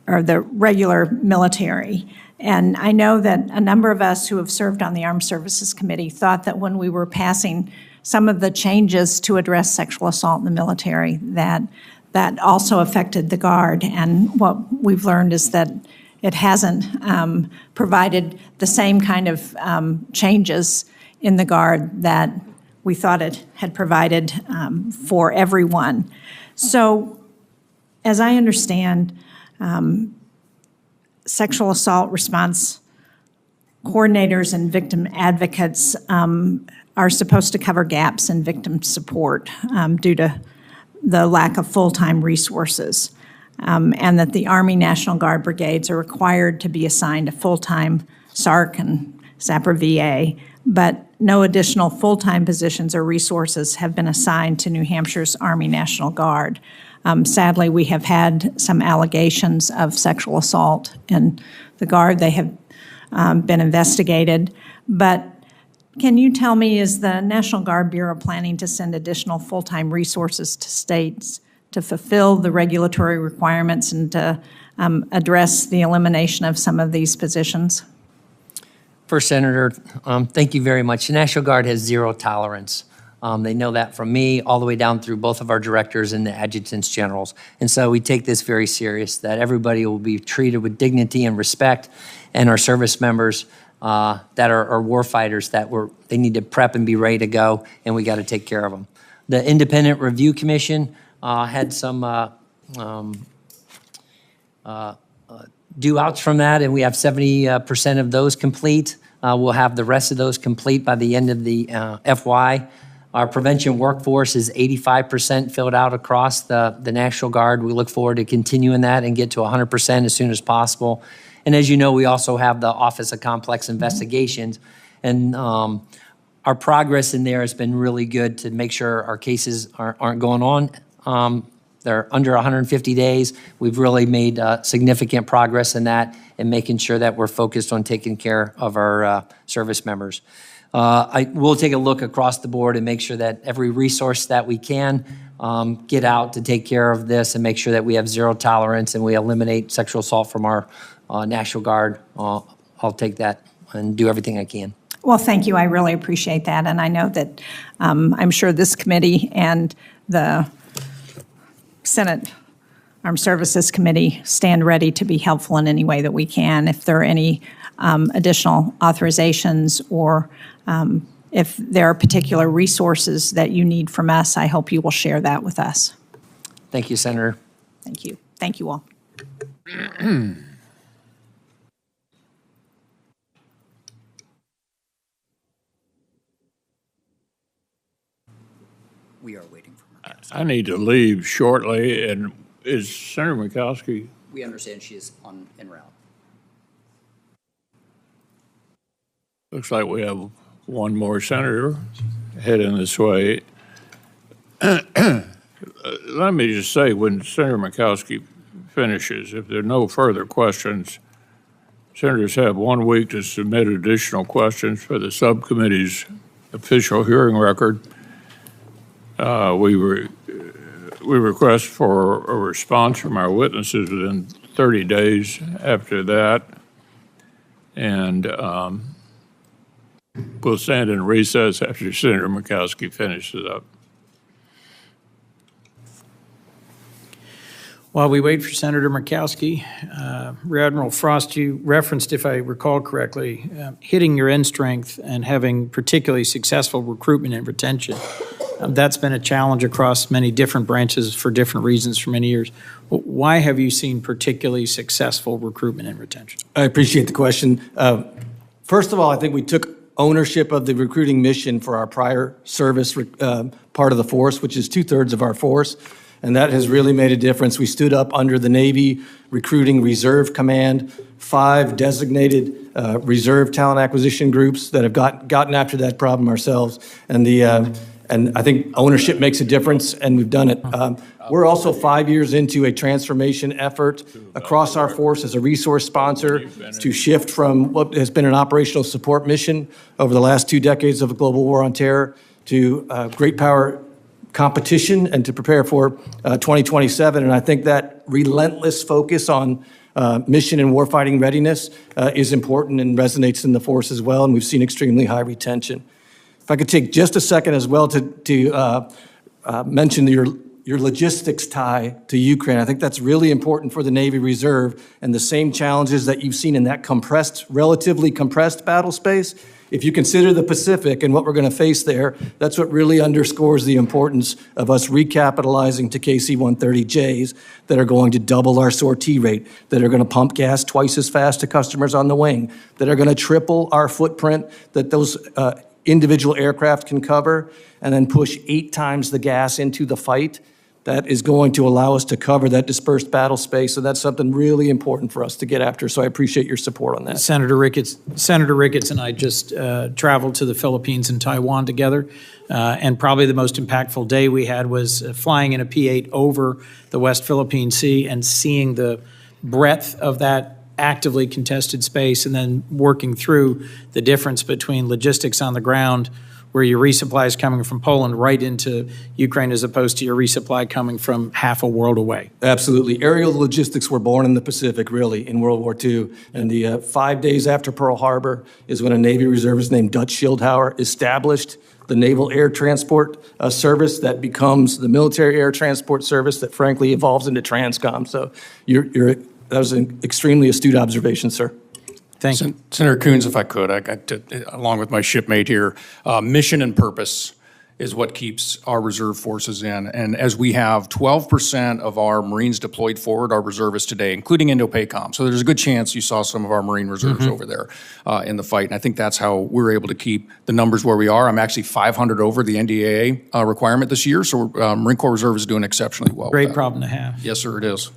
Speaker 10: or the regular military. And I know that a number of us who have served on the Armed Services Committee thought that when we were passing some of the changes to address sexual assault in the military, that also affected the Guard. And what we've learned is that it hasn't provided the same kind of changes in the Guard that we thought it had provided for everyone. So, as I understand, sexual assault response coordinators and victim advocates are supposed to cover gaps in victim support due to the lack of full-time resources, and that the Army National Guard brigades are required to be assigned a full-time SARC and SAPR VA, but no additional full-time positions or resources have been assigned to New Hampshire's Army National Guard. Sadly, we have had some allegations of sexual assault in the Guard. They have been investigated. But can you tell me, is the National Guard Bureau planning to send additional full-time resources to states to fulfill the regulatory requirements and to address the elimination of some of these positions?
Speaker 1: First, Senator, thank you very much. The National Guard has zero tolerance. They know that from me all the way down through both of our directors and the adjutants generals. And so we take this very serious, that everybody will be treated with dignity and respect, and our service members that are war fighters, that they need to prep and be ready to go, and we got to take care of them. The Independent Review Commission had some due outs from that, and we have 70% of those complete. We'll have the rest of those complete by the end of the FY. Our prevention workforce is 85% filled out across the National Guard. We look forward to continuing that and get to 100% as soon as possible. And as you know, we also have the Office of Complex Investigations. And our progress in there has been really good to make sure our cases aren't going on. They're under 150 days. We've really made significant progress in that and making sure that we're focused on taking care of our service members. I will take a look across the board and make sure that every resource that we can get out to take care of this and make sure that we have zero tolerance and we eliminate sexual assault from our National Guard. I'll take that and do everything I can.
Speaker 10: Well, thank you. I really appreciate that. And I know that I'm sure this committee and the Senate Armed Services Committee stand ready to be helpful in any way that we can. If there are any additional authorizations or if there are particular resources that you need from us, I hope you will share that with us.
Speaker 1: Thank you, Senator.
Speaker 10: Thank you. Thank you all.
Speaker 1: We are waiting for her.
Speaker 2: I need to leave shortly, and is Senator Murkowski?
Speaker 1: We understand she is en route.
Speaker 2: Looks like we have one more senator heading this way. Let me just say, when Senator Murkowski finishes, if there are no further questions, senators have 1 week to submit additional questions for the subcommittee's official hearing record. We request for a response from our witnesses within 30 days after that. And we'll stand in recess after Senator Murkowski finishes up.
Speaker 9: While we wait for Senator Murkowski, Rear Admiral Frost, you referenced, if I recall correctly, hitting your end strength and having particularly successful recruitment and retention. That's been a challenge across many different branches for different reasons for many years. Why have you seen particularly successful recruitment and retention?
Speaker 4: I appreciate the question. First of all, I think we took ownership of the recruiting mission for our prior service part of the force, which is 2/3 of our force. And that has really made a difference. We stood up under the Navy Recruiting Reserve Command, 5 designated reserve talent acquisition groups that have gotten after that problem ourselves. And I think ownership makes a difference, and we've done it. We're also 5 years into a transformation effort across our force as a resource sponsor to shift from what has been an operational support mission over the last 2 decades of the global war on terror to great power competition and to prepare for 2027. And I think that relentless focus on mission and warfighting readiness is important and resonates in the force as well. And we've seen extremely high retention. If I could take just a second as well to mention your logistics tie to Ukraine. I think that's really important for the Navy Reserve, and the same challenges that you've seen in that relatively compressed battle space. If you consider the Pacific and what we're going to face there, that's what really underscores the importance of us recapitalizing to KC-130Js that are going to double our sortie rate, that are going to pump gas twice as fast to customers on the wing, that are going to triple our footprint that those individual aircraft can cover, and then push 8 times the gas into the fight. That is going to allow us to cover that dispersed battle space. So that's something really important for us to get after. So I appreciate your support on that.
Speaker 9: Senator Ricketts and I just traveled to the Philippines and Taiwan together. And probably the most impactful day we had was flying in a P-8 over the West Philippine Sea and seeing the breadth of that actively contested space, and then working through the difference between logistics on the ground, where your resupply is coming from Poland right into Ukraine as opposed to your resupply coming from half a world away.
Speaker 4: Absolutely. Aerial logistics were born in the Pacific, really, in World War II. And the 5 days after Pearl Harbor is when a Navy reservist named Dutch Schildhauer established the Naval Air Transport Service that becomes the Military Air Transport Service that, frankly, evolves into TRANSCOM. So that was an extremely astute observation, sir.
Speaker 9: Thank you.
Speaker 5: Senator Coons, if I could, I got to, along with my shipmate here, mission and purpose is what keeps our reserve forces in. And as we have 12% of our Marines deployed forward, our reservists today, including Indo-PACOM. So there's a good chance you saw some of our Marine reserves over there in the fight. And I think that's how we're able to keep the numbers where we are. I'm actually 500 over the NDAA requirement this year. So Marine Corps Reserve is doing exceptionally well.
Speaker 9: Great problem to have.
Speaker 5: Yes, sir, it is.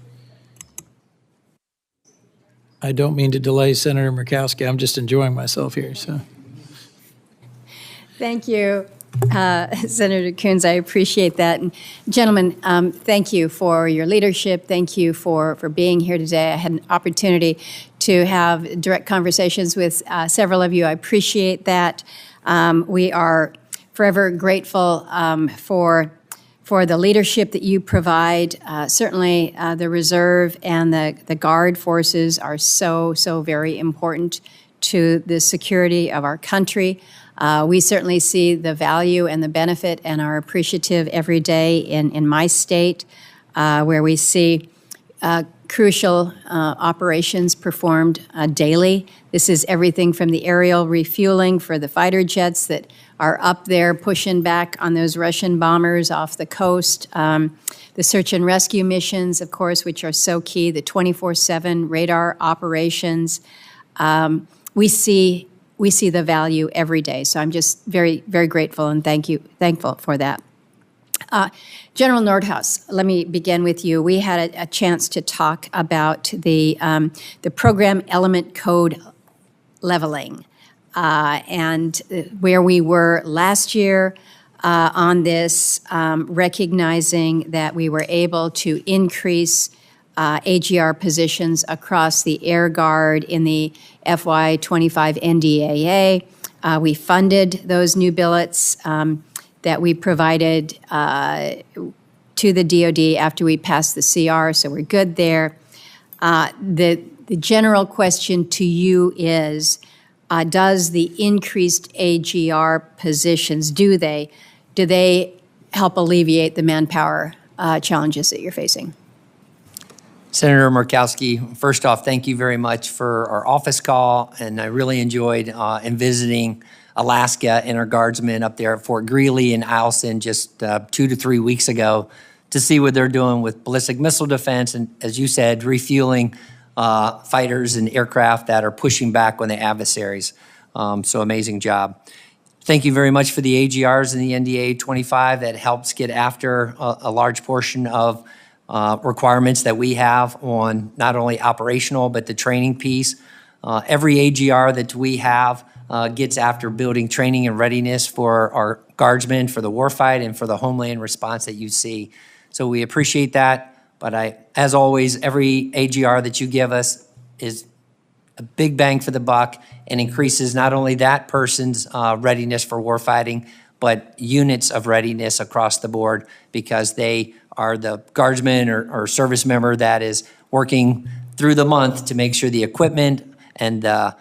Speaker 9: I don't mean to delay Senator Murkowski. I'm just enjoying myself here. So,
Speaker 11: thank you, Senator Coons. I appreciate that. And gentlemen, thank you for your leadership. Thank you for being here today. I had an opportunity to have direct conversations with several of you. I appreciate that. We are forever grateful for the leadership that you provide. Certainly the Reserve and the Guard forces are so very important to the security of our country. We certainly see the value and the benefit and are appreciative every day in my state where we see crucial operations performed daily. This is everything from the aerial refueling for the fighter jets that are up there pushing back on those Russian bombers off the coast. The search and rescue missions, of course, which are so key, the 24/7 radar operations. We see the value every day. So I'm just very, very grateful and thankful for that. General Nordhaus, let me begin with you. We had a chance to talk about the program element code leveling and where we were last year on this, recognizing that we were able to increase AGR positions across the Air Guard in the FY25 NDAA. We funded those new billets that we provided to the DoD after we passed the CR, so we're good there. The general question to you is, does the increased AGR positions, do they help alleviate the manpower challenges that you're facing?
Speaker 1: Senator Murkowski, first off, thank you very much for our office call, and I really enjoyed in visiting Alaska and our guardsmen up there at Fort Greely and Eielson just 2 to 3 weeks ago to see what they're doing with ballistic missile defense and, as you said, refueling fighters and aircraft that are pushing back on the adversaries. So amazing job. Thank you very much for the AGRs and the NDA 25 that helps get after a large portion of requirements that we have on not only operational but the training piece. Every AGR that we have gets after building training and readiness for our guardsmen, for the warfight, and for the homeland response that you see. So we appreciate that, but as always, every AGR that you give us is a big bang for the buck and increases not only that person's readiness for warfighting, but units of readiness across the board because they are the guardsman or service member that is working through the month to make sure the equipment and the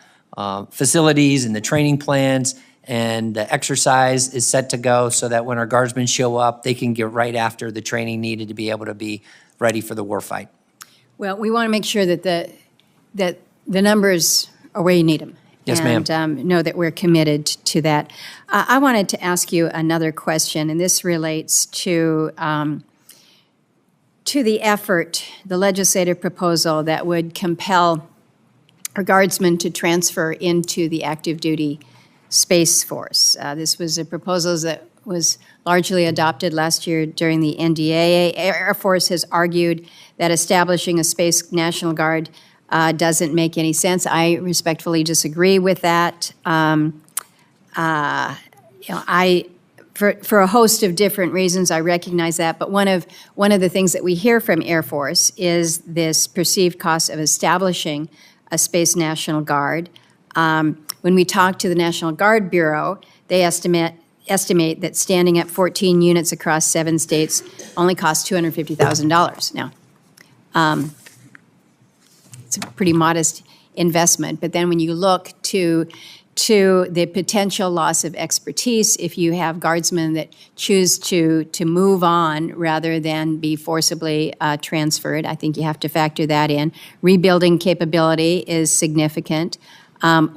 Speaker 1: facilities and the training plans and the exercise is set to go so that when our guardsmen show up, they can get right after the training needed to be able to be ready for the warfight.
Speaker 11: Well, we want to make sure that the numbers are where you need them.
Speaker 1: Yes, ma'am.
Speaker 11: And know that we're committed to that. I wanted to ask you another question, and this relates to the effort, the legislative proposal that would compel our guardsmen to transfer into the active duty Space Force. This was a proposal that was largely adopted last year during the NDAA. Air Force has argued that establishing a Space National Guard doesn't make any sense. I respectfully disagree with that. For a host of different reasons, I recognize that. But one of the things that we hear from Air Force is this perceived cost of establishing a Space National Guard. When we talk to the National Guard Bureau, they estimate that standing up 14 units across 7 states only costs $250,000. Now, it's a pretty modest investment, but then when you look to the potential loss of expertise, if you have guardsmen that choose to move on rather than be forcibly transferred, I think you have to factor that in. Rebuilding capability is significant.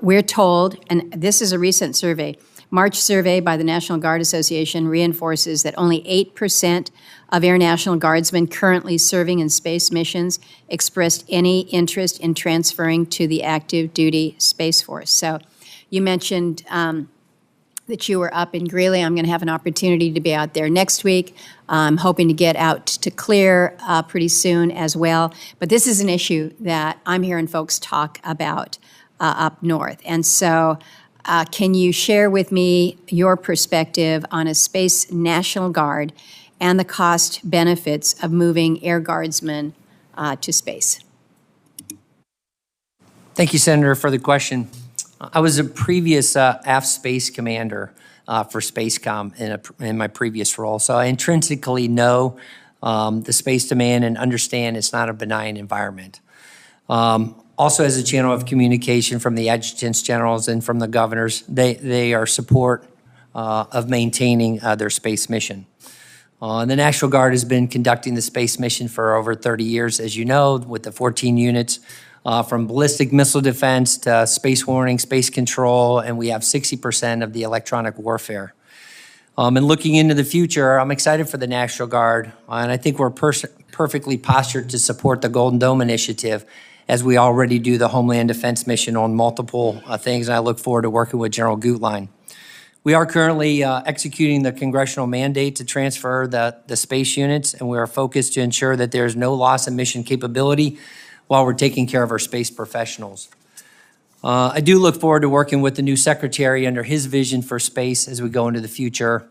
Speaker 11: We're told, and this is a recent survey, March survey by the National Guard Association reinforces that only 8% of Air National Guardsmen currently serving in space missions expressed any interest in transferring to the active duty Space Force. So you mentioned that you were up in Greeley. I'm going to have an opportunity to be out there next week. I'm hoping to get out to Clear pretty soon as well. But this is an issue that I'm hearing folks talk about up north. And so can you share with me your perspective on a Space National Guard and the cost benefits of moving Air Guardsmen to space?
Speaker 1: Thank you, Senator, for the question. I was a previous AF Space Commander for SpaceCom in my previous role, so I intrinsically know the space demand and understand it's not a benign environment. Also, as a channel of communication from the adjutants generals and from the governors, they are support of maintaining their space mission. The National Guard has been conducting the space mission for over 30 years, as you know, with the 14 units, from ballistic missile defense to space warning, space control, and we have 60% of the electronic warfare. And looking into the future, I'm excited for the National Guard, and I think we're perfectly postured to support the Golden Dome Initiative, as we already do the Homeland Defense mission on multiple things, and I look forward to working with General Gutlein. We are currently executing the congressional mandate to transfer the space units, and we are focused to ensure that there's no loss of mission capability while we're taking care of our space professionals. I do look forward to working with the new secretary under his vision for space as we go into the future.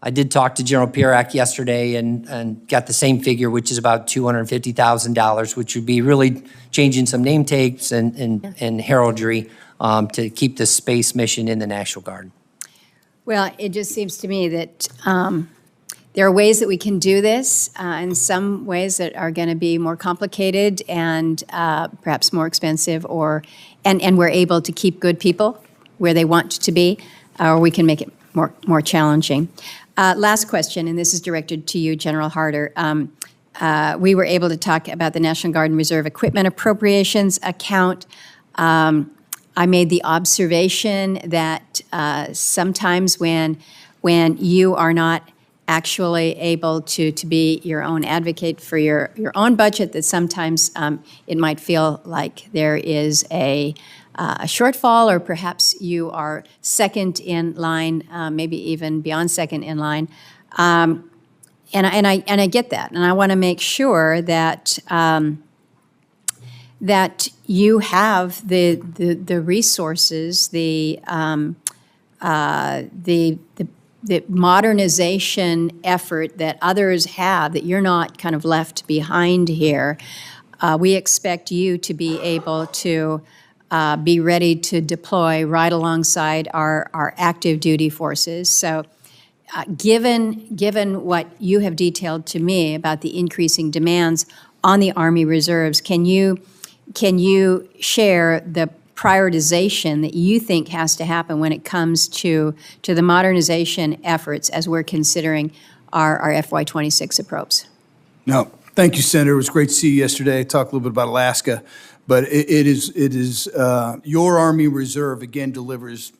Speaker 1: I did talk to General Pirak yesterday and got the same figure, which is about $250,000, which would be really changing some name tapes and heraldry to keep the space mission in the National Guard.
Speaker 11: Well, it just seems to me that there are ways that we can do this, and some ways that are going to be more complicated and perhaps more expensive, and we're able to keep good people where they want to be, or we can make it more challenging. Last question, and this is directed to you, General Harter. We were able to talk about the National Guard and Reserve Equipment Appropriations account. I made the observation that sometimes when you are not actually able to be your own advocate for your own budget, that sometimes it might feel like there is a shortfall, or perhaps you are second in line, maybe even beyond second in line. And I get that, and I want to make sure that that you have the resources, the modernization effort that others have, that you're not kind of left behind here. We expect you to be able to be ready to deploy right alongside our active duty forces. So given what you have detailed to me about the increasing demands on the Army Reserves, can you share the prioritization that you think has to happen when it comes to the modernization efforts as we're considering our FY26 approach?
Speaker 3: No, thank you, Senator. It was great to see you yesterday. Talk a little bit about Alaska, but it is your Army Reserve again delivers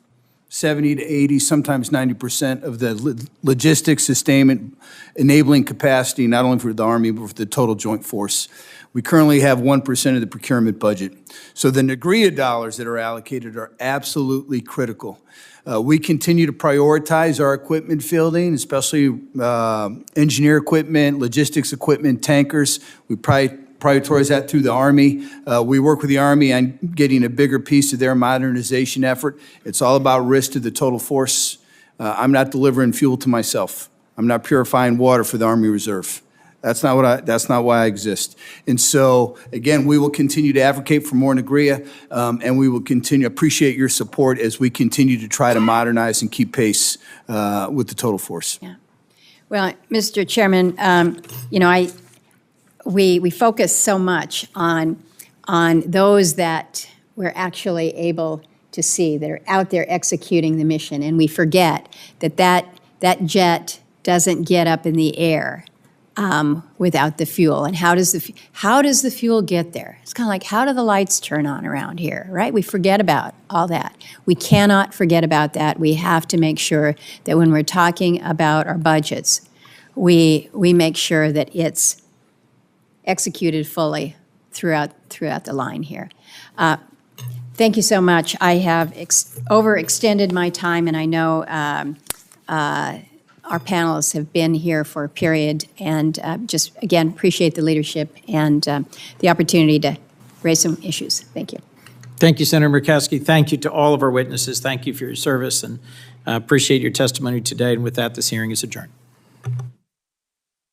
Speaker 3: 70 to 80, sometimes 90% of the logistics, sustainment, enabling capacity, not only for the Army, but for the total joint force. We currently have 1% of the procurement budget. So the NGB dollars that are allocated are absolutely critical. We continue to prioritize our equipment fielding, especially engineer equipment, logistics equipment, tankers. We prioritize that through the Army. We work with the Army on getting a bigger piece of their modernization effort. It's all about risk to the total force. I'm not delivering fuel to myself. I'm not purifying water for the Army Reserve. That's not why I exist. And so, again, we will continue to advocate for more NGB, and we will continue to appreciate your support as we continue to try to modernize and keep pace with the total force.
Speaker 11: Yeah. Well, Mr. Chairman, we focus so much on those that we're actually able to see that are out there executing the mission, and we forget that jet doesn't get up in the air without the fuel. And how does the fuel get there? It's kind of like, how do the lights turn on around here, right? We forget about all that. We cannot forget about that. We have to make sure that when we're talking about our budgets, we make sure that it's executed fully throughout the line here. Thank you so much. I have overextended my time, and I know our panelists have been here for a period, and just, again, appreciate the leadership and the opportunity to raise some issues. Thank you.
Speaker 9: Thank you, Senator Murkowski. Thank you to all of our witnesses. Thank you for your service, and appreciate your testimony today. And with that, this hearing is adjourned.